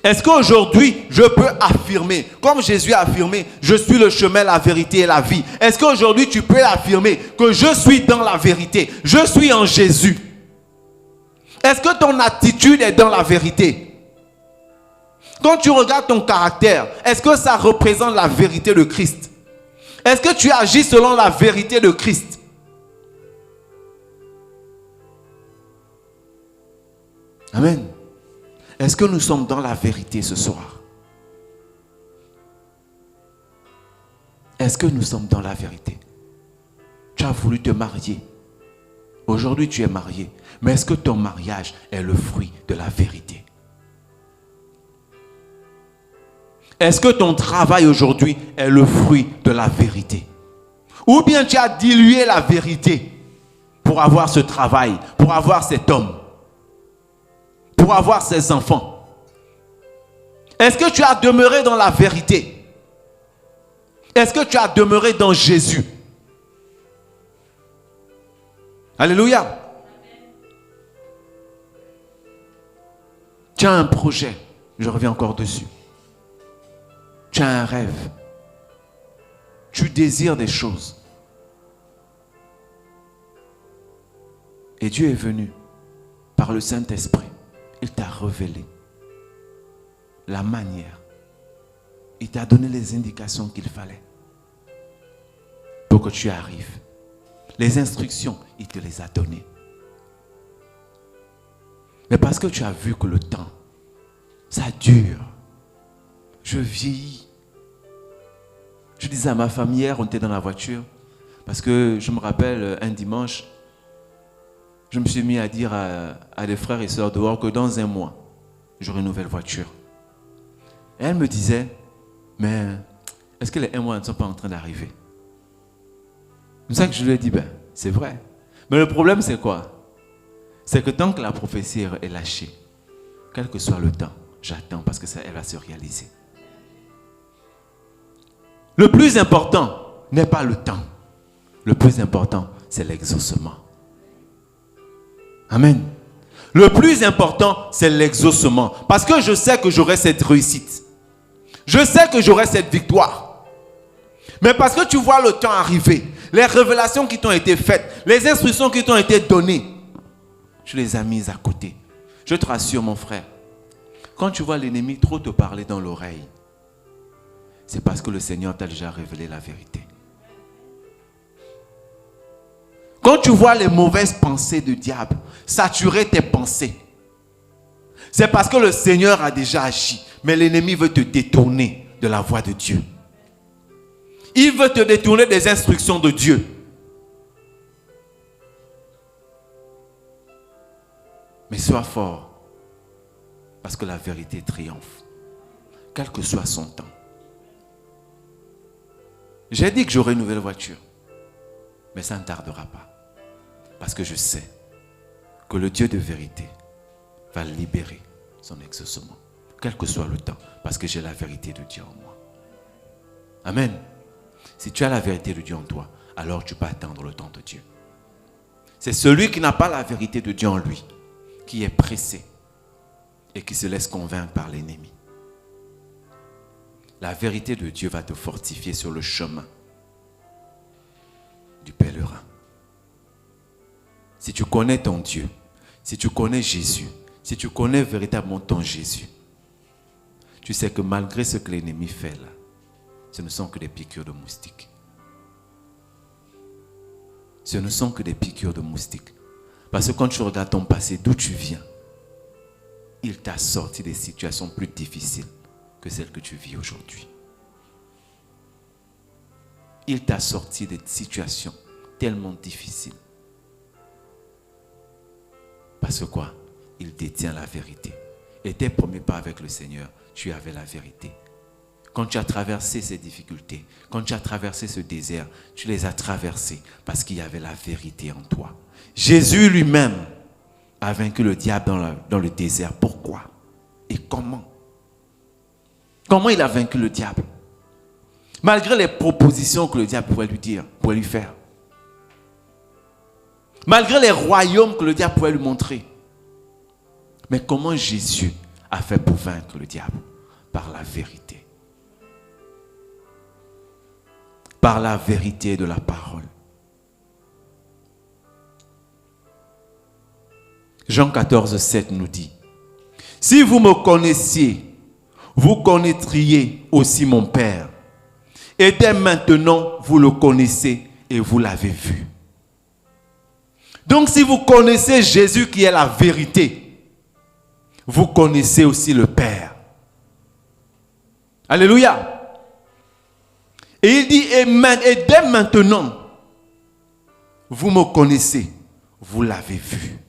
Est-ce qu'aujourd'hui, je peux affirmer, comme Jésus a affirmé, je suis le chemin, la vérité et la vie? Est-ce qu'aujourd'hui, tu peux affirmer que je suis dans la vérité? Je suis en Jésus. Est-ce que ton attitude est dans la vérité? Quand tu regardes ton caractère, est-ce que ça représente la vérité de Christ? Est-ce que tu agis selon la vérité de Christ? Amen. Est-ce que nous sommes dans la vérité ce soir? Est-ce que nous sommes dans la vérité? Tu as voulu te marier. Aujourd'hui, tu es marié. Mais est-ce que ton mariage est le fruit de la vérité? Est-ce que ton travail aujourd'hui est le fruit de la vérité? Ou bien tu as dilué la vérité pour avoir ce travail, pour avoir cet homme, pour avoir ces enfants? Est-ce que tu as demeuré dans la vérité? Est-ce que tu as demeuré dans Jésus? Alléluia. Tu as un projet, je reviens encore dessus. Tu as un rêve. Tu désires des choses. Et Dieu est venu par le Saint-Esprit. Il t'a révélé la manière. Il t'a donné les indications qu'il fallait pour que tu arrives. Les instructions, il te les a données. Mais parce que tu as vu que le temps, ça dure. Je vieillis. Je disais à ma femme hier, on était dans la voiture, parce que je me rappelle un dimanche, je me suis mis à dire à des frères et sœurs dehors que dans un mois, j'aurai une nouvelle voiture. Et elle me disait, mais est-ce que les 1 mois ne sont pas en train d'arriver? C'est ça que je lui ai dit, c'est vrai. Mais le problème c'est quoi? C'est que tant que la prophétie est lâchée, quel que soit le temps, j'attends parce que ça, elle va se réaliser. Le plus important n'est pas le temps. Le plus important, c'est l'exaucement. Amen. Le plus important, c'est l'exaucement. Parce que je sais que j'aurai cette réussite. Je sais que j'aurai cette victoire. Mais parce que tu vois le temps arriver, les révélations qui t'ont été faites, les instructions qui t'ont été données, tu les as mises à côté. Je te rassure, mon frère, quand tu vois l'ennemi trop te parler dans l'oreille, c'est parce que le Seigneur t'a déjà révélé la vérité. Quand tu vois les mauvaises pensées du diable saturer tes pensées, C'est parce que le Seigneur a déjà agi. Mais l'ennemi veut te détourner de la voie de Dieu. Il veut te détourner des instructions de Dieu. Mais sois fort. Parce que la vérité triomphe. Quel que soit son temps. J'ai dit que j'aurai une nouvelle voiture. Mais ça ne tardera pas. Parce que je sais que le Dieu de vérité va libérer son exaucement. Quel que soit le temps. Parce que j'ai la vérité de Dieu en moi. Amen. Si tu as la vérité de Dieu en toi, alors tu peux attendre le temps de Dieu. C'est celui qui n'a pas la vérité de Dieu en lui, qui est pressé et qui se laisse convaincre par l'ennemi. La vérité de Dieu va te fortifier sur le chemin du pèlerin. Si tu connais ton Dieu, si tu connais Jésus, si tu connais véritablement ton Jésus, tu sais que malgré ce que l'ennemi fait là, ce ne sont que des piqûres de moustiques. Ce ne sont que des piqûres de moustiques. Parce que quand tu regardes ton passé, d'où tu viens, il t'a sorti des situations plus difficiles que celles que tu vis aujourd'hui. Il t'a sorti des situations tellement difficiles. Parce que quoi? Il détient la vérité. Et tes premiers pas avec le Seigneur, tu avais la vérité. Quand tu as traversé ces difficultés, quand tu as traversé ce désert, tu les as traversés parce qu'il y avait la vérité en toi. Jésus lui-même a vaincu le diable dans le désert. Pourquoi? Et comment? Comment il a vaincu le diable? Malgré les propositions que le diable pouvait lui dire, pouvait lui faire. Malgré les royaumes que le diable pouvait lui montrer. Mais comment Jésus a fait pour vaincre le diable? Par la vérité. Par la vérité de la parole. Jean 14, 7 nous dit: si vous me connaissiez, vous connaîtriez aussi mon Père. Et dès maintenant, vous le connaissez et vous l'avez vu. Donc si vous connaissez Jésus qui est la vérité, vous connaissez aussi le Père. Alléluia. Et il dit, et dès maintenant, vous me connaissez, vous l'avez vu.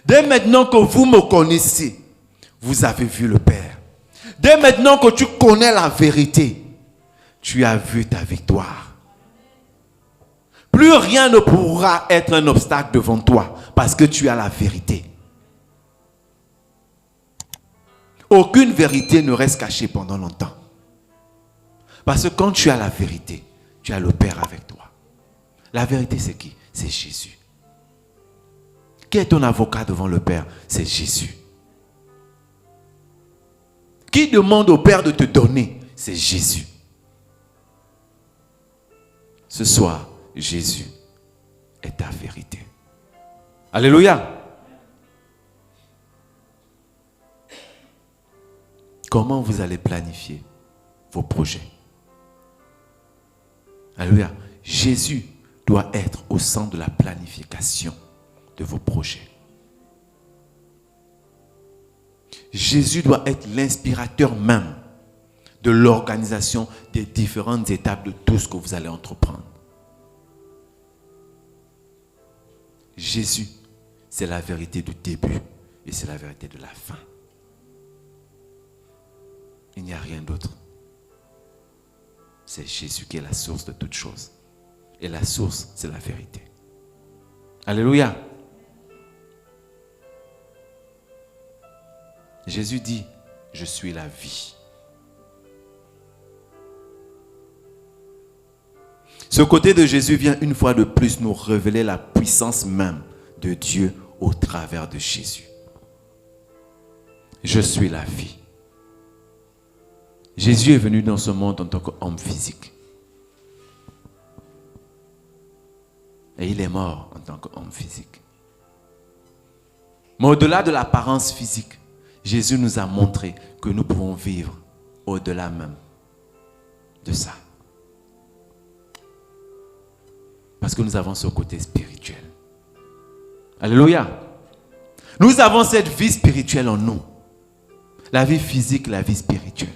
Dès maintenant que vous me connaissez, vous avez vu le Père. Dès maintenant que tu connais la vérité, tu as vu ta victoire. Plus rien ne pourra être un obstacle devant toi parce que tu as la vérité. Aucune vérité ne reste cachée pendant longtemps. Parce que quand tu as la vérité, tu as le Père avec toi. La vérité, c'est qui? C'est Jésus. Qui est ton avocat devant le Père? C'est Jésus. Qui demande au Père de te donner? C'est Jésus. Ce soir, Jésus est ta vérité. Alléluia. Comment vous allez planifier vos projets? Alléluia. Jésus doit être au centre de la planification de vos projets. Jésus doit être l'inspirateur même de l'organisation des différentes étapes de tout ce que vous allez entreprendre. Jésus, c'est la vérité du début et c'est la vérité de la fin. Il n'y a rien d'autre. C'est Jésus qui est la source de toutes choses. Et la source, c'est la vérité. Alléluia. Jésus dit, je suis la vie. Ce côté de Jésus vient une fois de plus nous révéler la puissance même de Dieu au travers de Jésus. Je suis la vie. Jésus est venu dans ce monde en tant qu'homme physique. Et il est mort en tant qu'homme physique. Mais au-delà de l'apparence physique, Jésus nous a montré que nous pouvons vivre au-delà même de ça. Parce que nous avons ce côté spirituel. Alléluia. Nous avons cette vie spirituelle en nous. La vie physique, la vie spirituelle.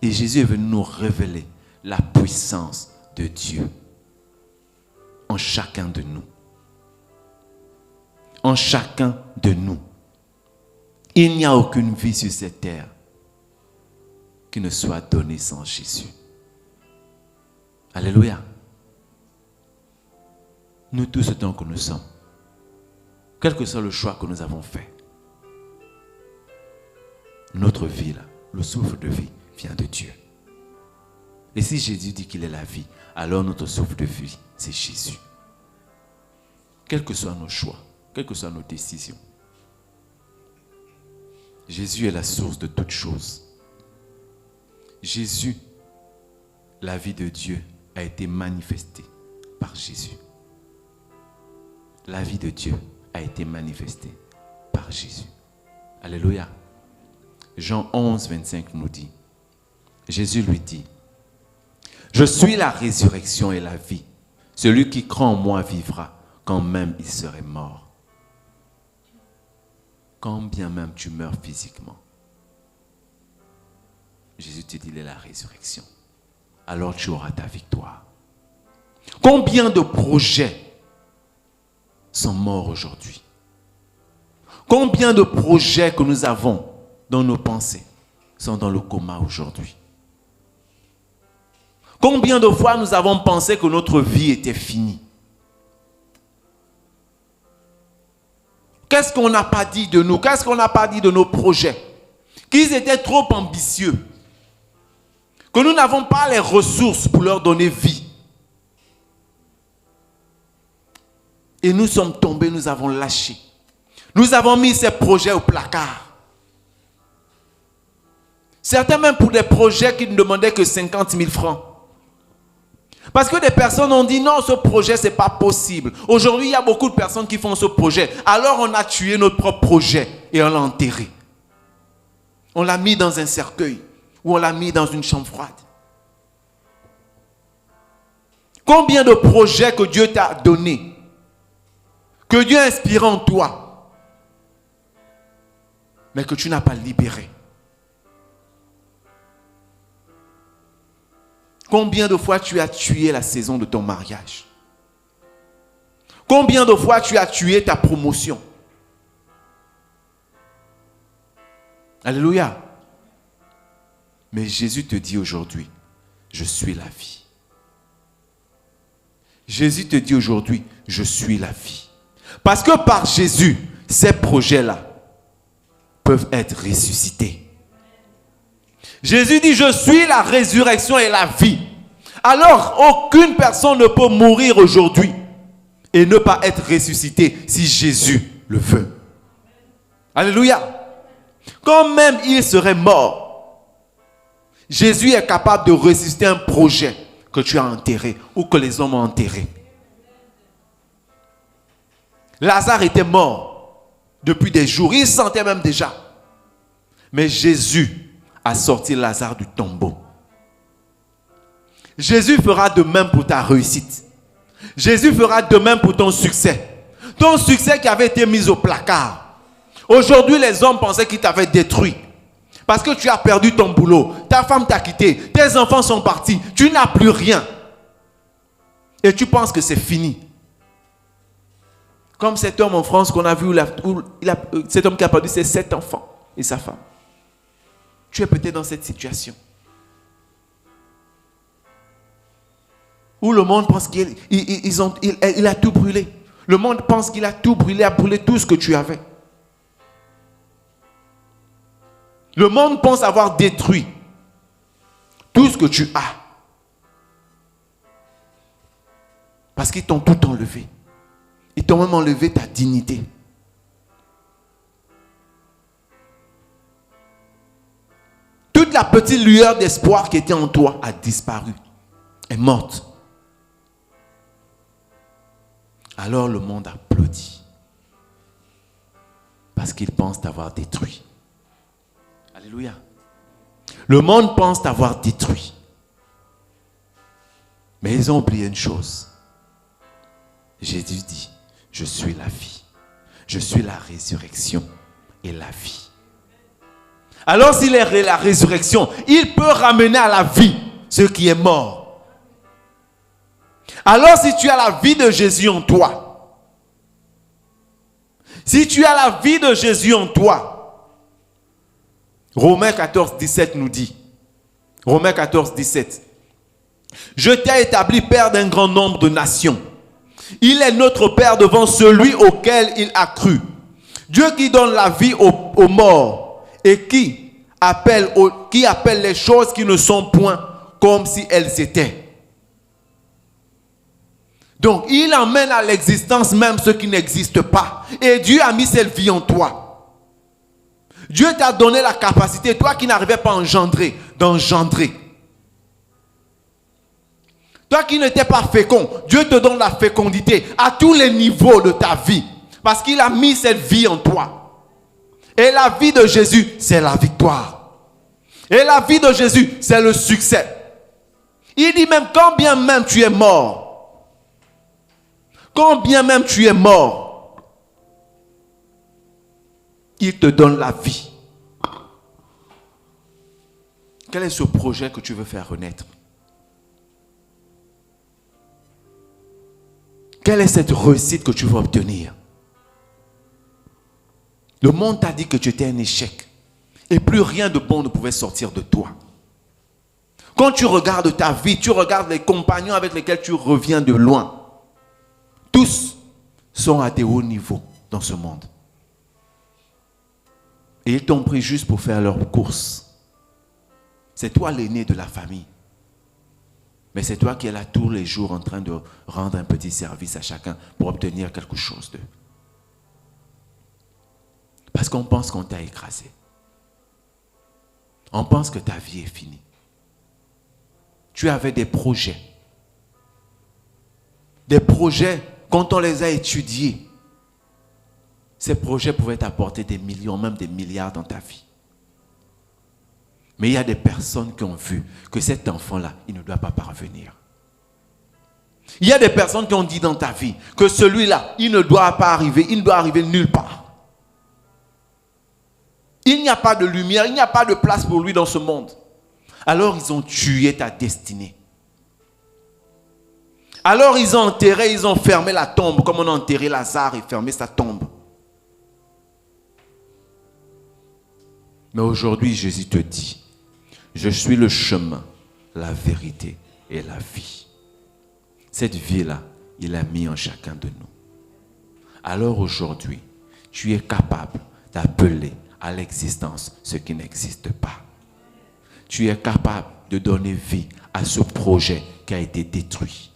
Et Jésus est venu nous révéler la puissance de Dieu en chacun de nous. En chacun de nous. Il n'y a aucune vie sur cette terre qui ne soit donnée sans Jésus. Alléluia. Nous tous autant que nous sommes, quel que soit le choix que nous avons fait, notre vie, là, le souffle de vie vient de Dieu. Et si Jésus dit qu'il est la vie, alors notre souffle de vie, c'est Jésus. Quels que soient nos choix, quelles que soient nos décisions, Jésus est la source de toutes choses. Jésus, la vie de Dieu, a été manifestée par Jésus. La vie de Dieu a été manifestée par Jésus. Alléluia. Jean 11, 25 nous dit, Jésus lui dit, « Je suis la résurrection et la vie. Celui qui croit en moi vivra, quand même il serait mort. » Quand bien même tu meurs physiquement, Jésus te dit, il est la résurrection. Alors tu auras ta victoire. Combien de projets sont morts aujourd'hui? Combien de projets que nous avons dans nos pensées sont dans le coma aujourd'hui? Combien de fois nous avons pensé que notre vie était finie? Qu'est-ce qu'on n'a pas dit de nous? Qu'est-ce qu'on n'a pas dit de nos projets? Qu'ils étaient trop ambitieux. Que nous n'avons pas les ressources pour leur donner vie. Et nous sommes tombés, nous avons lâché. Nous avons mis ces projets au placard. Certains même pour des projets qui ne demandaient que 50 000 francs. Parce que des personnes ont dit non, ce projet, ce n'est pas possible. Aujourd'hui, il y a beaucoup de personnes qui font ce projet. Alors on a tué notre propre projet et on l'a enterré. On l'a mis dans un cercueil ou on l'a mis dans une chambre froide. Combien de projets que Dieu t'a donnés, que Dieu a inspiré en toi, mais que tu n'as pas libéré. Combien de fois tu as tué la saison de ton mariage? Combien de fois tu as tué ta promotion? Alléluia. Mais Jésus te dit aujourd'hui, je suis la vie. Jésus te dit aujourd'hui, je suis la vie. Parce que par Jésus, ces projets-là peuvent être ressuscités. Jésus dit, je suis la résurrection et la vie. Alors, aucune personne ne peut mourir aujourd'hui et ne pas être ressuscité si Jésus le veut. Alléluia. Quand même il serait mort, Jésus est capable de ressusciter un projet que tu as enterré ou que les hommes ont enterré. Lazare était mort depuis des jours, il sentait même déjà. Mais Jésus a sorti Lazare du tombeau. Jésus fera de même pour ta réussite. Jésus fera de même pour ton succès. Ton succès qui avait été mis au placard. Aujourd'hui, les hommes pensaient qu'ils t'avaient détruit. Parce que tu as perdu ton boulot. Ta femme t'a quitté. Tes enfants sont partis. Tu n'as plus rien. Et tu penses que c'est fini. Comme cet homme en France qu'on a vu, cet homme qui a perdu ses 7 enfants et sa femme. Tu es peut-être dans cette situation. Où le monde pense qu'il a tout brûlé. Le monde pense qu'il a tout brûlé, a brûlé tout ce que tu avais. Le monde pense avoir détruit tout ce que tu as. Parce qu'ils t'ont tout enlevé. Ils t'ont même enlevé ta dignité. Toute la petite lueur d'espoir qui était en toi a disparu, est morte. Alors le monde applaudit. Parce qu'il pense t'avoir détruit. Alléluia. Le monde pense t'avoir détruit. Mais ils ont oublié une chose. Jésus dit, je suis la vie. Je suis la résurrection et la vie. Alors s'il est la résurrection, il peut ramener à la vie ce qui est mort. Alors si tu as la vie de Jésus en toi, si tu as la vie de Jésus en toi, Romains 14, 17 nous dit, Romains 14, 17, je t'ai établi père d'un grand nombre de nations. Il est notre père devant celui auquel il a cru. Dieu qui donne la vie aux morts et qui appelle les choses qui ne sont point comme si elles étaient. Donc, il emmène à l'existence même ce qui n'existe pas. Et Dieu a mis cette vie en toi. Dieu t'a donné la capacité, toi qui n'arrivais pas à engendrer, d'engendrer. Toi qui n'étais pas fécond, Dieu te donne la fécondité à tous les niveaux de ta vie. Parce qu'il a mis cette vie en toi. Et la vie de Jésus, c'est la victoire. Et la vie de Jésus, c'est le succès. Il dit même, quand bien même tu es mort, quand bien même tu es mort, il te donne la vie. Quel est ce projet que tu veux faire renaître? Quelle est cette réussite que tu veux obtenir? Le monde t'a dit que tu étais un échec. Et plus rien de bon ne pouvait sortir de toi. Quand tu regardes ta vie, tu regardes les compagnons avec lesquels tu reviens de loin. Tous sont à des hauts niveaux dans ce monde. Et ils t'ont pris juste pour faire leur course. C'est toi l'aîné de la famille. Mais c'est toi qui es là tous les jours en train de rendre un petit service à chacun pour obtenir quelque chose d'eux. Parce qu'on pense qu'on t'a écrasé. On pense que ta vie est finie. Tu avais des projets. Des projets, quand on les a étudiés, ces projets pouvaient t'apporter des millions, même des milliards dans ta vie. Mais il y a des personnes qui ont vu que cet enfant-là, il ne doit pas parvenir. Il y a des personnes qui ont dit dans ta vie que celui-là, il ne doit pas arriver, il ne doit arriver nulle part. Il n'y a pas de lumière, il n'y a pas de place pour lui dans ce monde. Alors ils ont tué ta destinée. Alors ils ont enterré, ils ont fermé la tombe, comme on a enterré Lazare et fermé sa tombe. Mais aujourd'hui, Jésus te dit, je suis le chemin, la vérité et la vie. Cette vie-là, il a mis en chacun de nous. Alors aujourd'hui, tu es capable d'appeler à l'existence ce qui n'existe pas. Tu es capable de donner vie à ce projet qui a été détruit.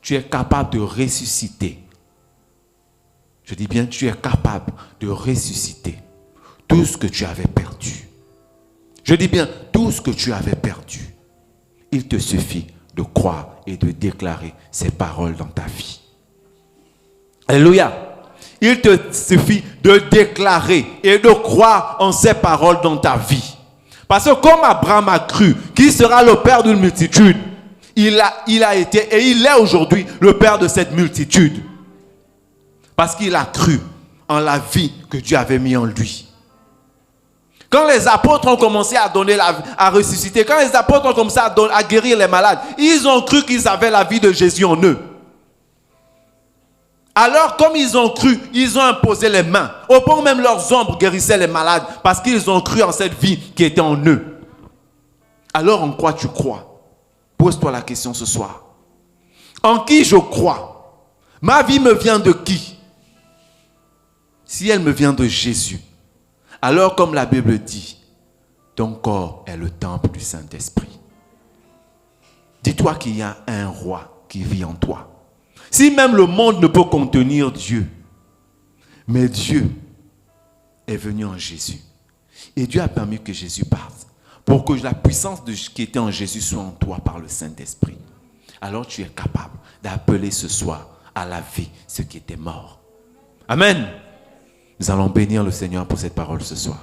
Tu es capable de ressusciter. Je dis bien, tu es capable de ressusciter tout ce que tu avais perdu. Je dis bien, tout ce que tu avais perdu. Il te suffit de croire et de déclarer ces paroles dans ta vie. Alléluia. Il te suffit de déclarer et de croire en ces paroles dans ta vie. Parce que comme Abraham a cru qu'il sera le père d'une multitude, il a été et il est aujourd'hui le père de cette multitude. Parce qu'il a cru en la vie que Dieu avait mis en lui. Quand les apôtres ont commencé à donner à ressusciter, quand les apôtres ont commencé à guérir les malades, ils ont cru qu'ils avaient la vie de Jésus en eux. Alors, comme ils ont cru, ils ont imposé les mains. Au point où même leurs ombres guérissaient les malades parce qu'ils ont cru en cette vie qui était en eux. Alors, en quoi tu crois? Pose-toi la question ce soir. En qui je crois? Ma vie me vient de qui? Si elle me vient de Jésus, alors comme la Bible dit, ton corps est le temple du Saint-Esprit. Dis-toi qu'il y a un roi qui vit en toi. Si même le monde ne peut contenir Dieu, mais Dieu est venu en Jésus. Et Dieu a permis que Jésus parte pour que la puissance qui était en Jésus soit en toi par le Saint-Esprit. Alors tu es capable d'appeler ce soir à la vie ce qui était mort. Amen. Nous allons bénir le Seigneur pour cette parole ce soir.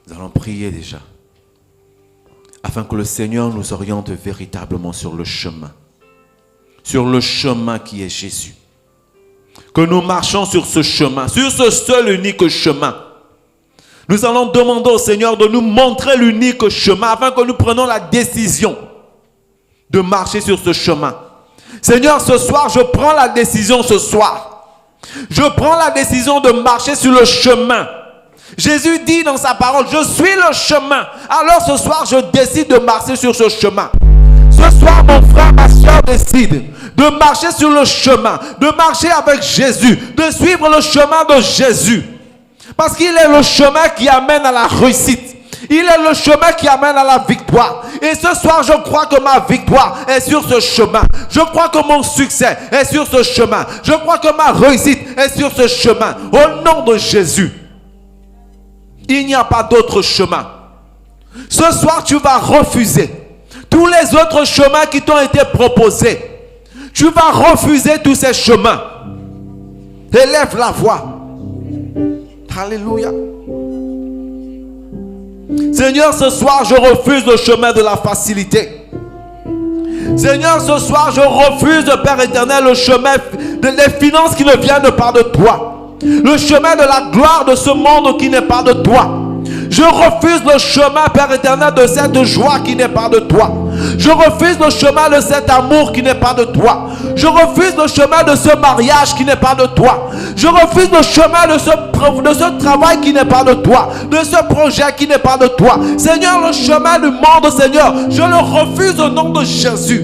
Nous allons prier déjà, afin que le Seigneur nous oriente véritablement sur le chemin. sur le chemin qui est Jésus. Que nous marchons sur ce chemin, sur ce seul unique chemin. Nous allons demander au Seigneur de nous montrer l'unique chemin afin que nous prenions la décision de marcher sur ce chemin. Seigneur, ce soir, je prends la décision ce soir. Je prends la décision de marcher sur le chemin. Jésus dit dans sa parole, je suis le chemin. Alors ce soir, je décide de marcher sur ce chemin. Ce soir, mon frère, ma soeur décide de marcher sur le chemin, de marcher avec Jésus, de suivre le chemin de Jésus. Parce qu'il est le chemin qui amène à la réussite. Il est le chemin qui amène à la victoire. Et ce soir, je crois que ma victoire est sur ce chemin. Je crois que mon succès est sur ce chemin. Je crois que ma réussite est sur ce chemin. Au nom de Jésus. Il n'y a pas d'autre chemin. Ce soir, tu vas refuser tous les autres chemins qui t'ont été proposés. Tu vas refuser tous ces chemins. Élève la voix. Alléluia. Seigneur, ce soir, je refuse le chemin de la facilité. Seigneur, ce soir, je refuse, Père éternel, le chemin des finances qui ne viennent pas de toi. Le chemin de la gloire de ce monde qui n'est pas de toi. Je refuse le chemin, Père éternel, de cette joie qui n'est pas de toi. Je refuse le chemin de cet amour qui n'est pas de toi. Je refuse le chemin de ce mariage qui n'est pas de toi. Je refuse le chemin de ce travail qui n'est pas de toi. De ce projet qui n'est pas de toi. Seigneur, le chemin du monde, Seigneur, je le refuse au nom de Jésus.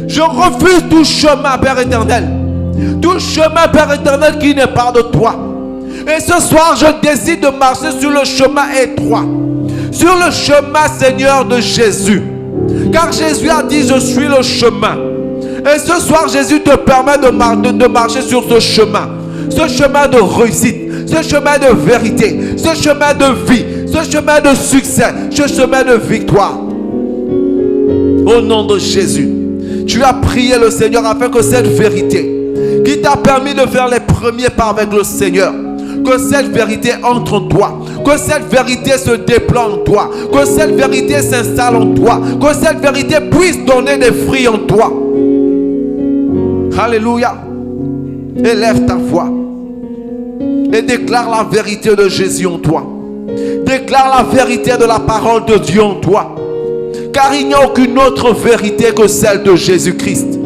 Je refuse tout chemin, Père éternel. Tout chemin, Père éternel, qui n'est pas de toi. Et ce soir, je décide de marcher sur le chemin étroit. Sur le chemin, Seigneur, de Jésus. Car Jésus a dit, je suis le chemin. Et ce soir, Jésus te permet de marcher sur ce chemin. Ce chemin de réussite. Ce chemin de vérité. Ce chemin de vie. Ce chemin de succès. Ce chemin de victoire. Au nom de Jésus. Tu as prié le Seigneur afin que cette vérité qui t'a permis de faire les premiers pas avec le Seigneur, que cette vérité entre en toi, que cette vérité se déploie en toi, que cette vérité s'installe en toi, que cette vérité puisse donner des fruits en toi. Alléluia. Élève ta voix et déclare la vérité de Jésus en toi. Déclare la vérité de la parole de Dieu en toi. Car il n'y a aucune autre vérité que celle de Jésus-Christ.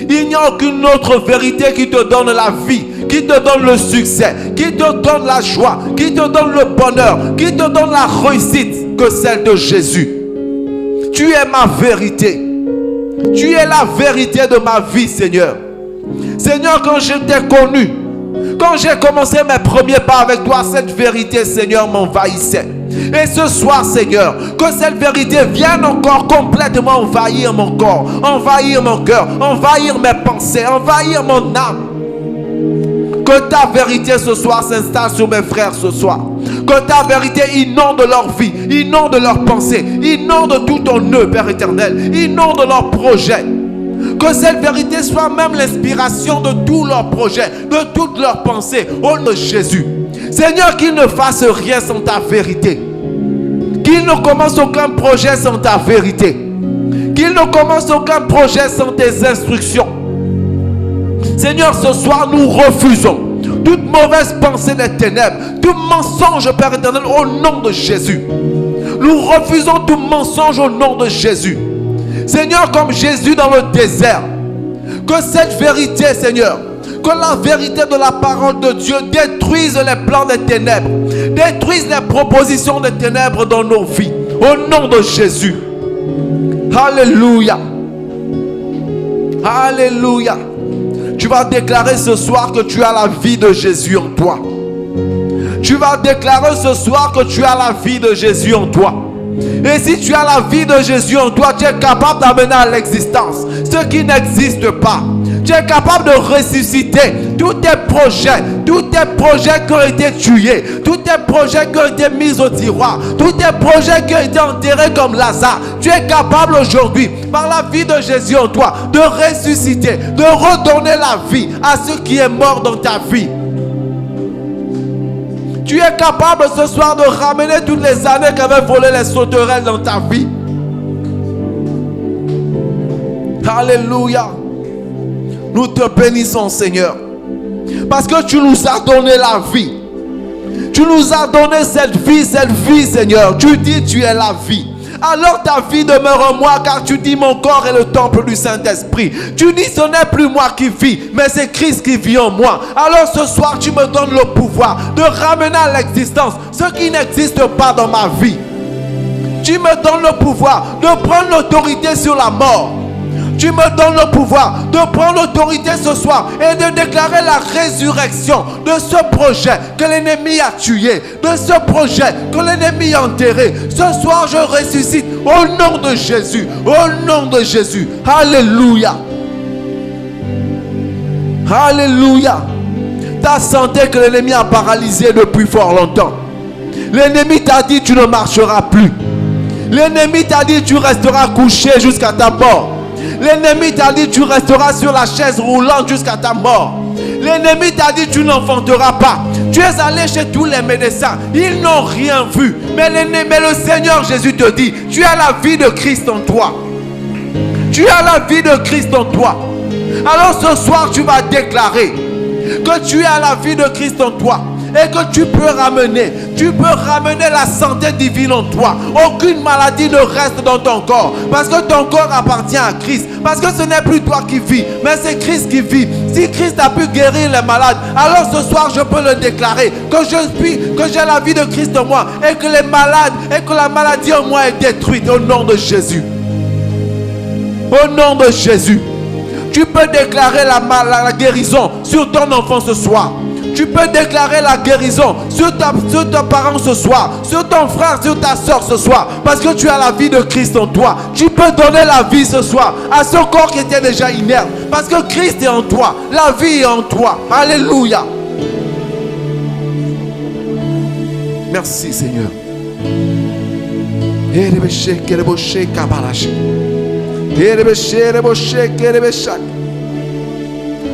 Il n'y a aucune autre vérité qui te donne la vie, qui te donne le succès, qui te donne la joie, qui te donne le bonheur, qui te donne la réussite que celle de Jésus. Tu es ma vérité. Tu es la vérité de ma vie, Seigneur. Seigneur, quand je t'ai connu, quand j'ai commencé mes premiers pas avec toi, cette vérité, Seigneur, m'envahissait. Et ce soir, Seigneur, que cette vérité vienne encore complètement envahir mon corps, envahir mon cœur, envahir mes pensées, envahir mon âme. Que ta vérité ce soir s'installe sur mes frères ce soir. Que ta vérité inonde leur vie, inonde leurs pensées, inonde tout ton nœud, Père éternel, inonde leurs projets. Que cette vérité soit même l'inspiration de tous leurs projets, de toutes leurs pensées, au nom de Jésus. Seigneur, qu'ils ne fassent rien sans ta vérité. Qu'ils ne commencent aucun projet sans ta vérité. Qu'ils ne commencent aucun projet sans tes instructions. Seigneur, ce soir, nous refusons toute mauvaise pensée des ténèbres, tout mensonge, Père éternel, au nom de Jésus. Nous refusons tout mensonge au nom de Jésus. Seigneur, comme Jésus dans le désert, que cette vérité, Seigneur, que la vérité de la parole de Dieu détruise les plans des ténèbres, détruise les propositions des ténèbres dans nos vies, au nom de Jésus. Alléluia. Alléluia. Tu vas déclarer ce soir que tu as la vie de Jésus en toi. Tu vas déclarer ce soir que tu as la vie de Jésus en toi. Et si tu as la vie de Jésus en toi, tu es capable d'amener à l'existence ce qui n'existe pas. Tu es capable de ressusciter tous tes projets qui ont été tués, tous tes projets qui ont été mis au tiroir, tous tes projets qui ont été enterrés comme Lazare. Tu es capable aujourd'hui, par la vie de Jésus en toi, de ressusciter, de redonner la vie à ce qui est mort dans ta vie. Tu es capable ce soir de ramener toutes les années qu'avaient volé les sauterelles dans ta vie. Alléluia. Nous te bénissons, Seigneur. Parce que tu nous as donné la vie. Tu nous as donné cette vie, Seigneur. Tu dis tu es la vie. Alors ta vie demeure en moi, car tu dis mon corps est le temple du Saint-Esprit. Tu dis ce n'est plus moi qui vis, mais c'est Christ qui vit en moi. Alors ce soir tu me donnes le pouvoir de ramener à l'existence ce qui n'existe pas dans ma vie. Tu me donnes le pouvoir de prendre l'autorité sur la mort. Tu me donnes le pouvoir de prendre l'autorité ce soir et de déclarer la résurrection de ce projet que l'ennemi a tué, de ce projet que l'ennemi a enterré. Ce soir, je ressuscite au nom de Jésus, au nom de Jésus. Alléluia. Alléluia. Ta santé que l'ennemi a paralysée depuis fort longtemps. L'ennemi t'a dit tu ne marcheras plus. L'ennemi t'a dit tu resteras couché jusqu'à ta mort. L'ennemi t'a dit tu resteras sur la chaise roulante jusqu'à ta mort. L'ennemi t'a dit tu n'enfanteras pas. Tu es allé chez tous les médecins, ils n'ont rien vu. Mais le Seigneur Jésus te dit tu as la vie de Christ en toi. Tu as la vie de Christ en toi. Alors ce soir tu vas déclarer que tu as la vie de Christ en toi. Et que tu peux ramener la santé divine en toi. Aucune maladie ne reste dans ton corps. Parce que ton corps appartient à Christ. Parce que ce n'est plus toi qui vis, mais c'est Christ qui vit. Si Christ a pu guérir les malades, alors ce soir je peux le déclarer. Que j'ai la vie de Christ en moi. Et que les malades, et que la maladie en moi est détruite au nom de Jésus. Au nom de Jésus. Tu peux déclarer la guérison sur ton enfant ce soir. Tu peux déclarer la guérison sur ton parent ce soir, sur ton frère, sur ta soeur ce soir. Parce que tu as la vie de Christ en toi. Tu peux donner la vie ce soir à ce corps qui était déjà inerte. Parce que Christ est en toi. La vie est en toi. Alléluia. Merci Seigneur.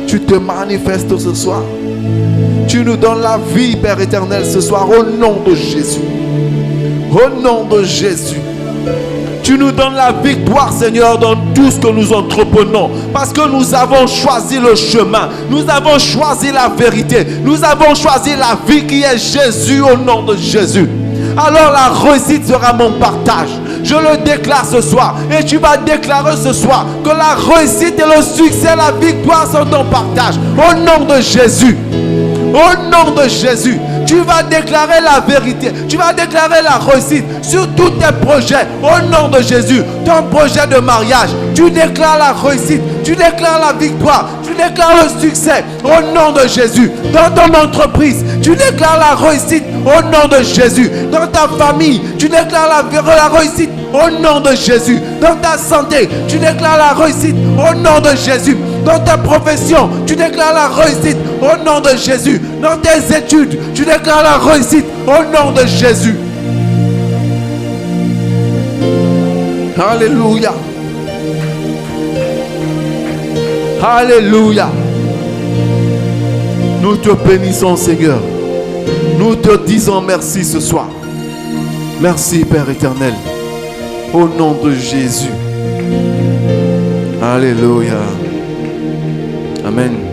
Tu te manifestes ce soir. Tu nous donnes la vie, Père éternel, ce soir, au nom de Jésus. Au nom de Jésus. Tu nous donnes la victoire, Seigneur, dans tout ce que nous entreprenons. Parce que nous avons choisi le chemin. Nous avons choisi la vérité. Nous avons choisi la vie qui est Jésus, au nom de Jésus. Alors la réussite sera mon partage. Je le déclare ce soir. Et tu vas déclarer ce soir que la réussite et le succès, la victoire sont ton partage. Au nom de Jésus. Au nom de Jésus, tu vas déclarer la vérité. Tu vas déclarer la réussite sur tous tes projets. Au nom de Jésus, ton projet de mariage, tu déclares la réussite. Tu déclares la victoire. Tu déclares le succès. Au nom de Jésus. Dans ton entreprise, tu déclares la réussite. Au nom de Jésus. Dans ta famille, tu déclares la réussite. Au nom de Jésus. Dans ta santé, tu déclares la réussite. Au nom de Jésus. Dans ta profession, tu déclares la réussite au nom de Jésus. Dans tes études, tu déclares la réussite au nom de Jésus. Alléluia. Alléluia. Nous te bénissons, Seigneur. Nous te disons merci ce soir. Merci, Père éternel. Au nom de Jésus. Alléluia. Amen.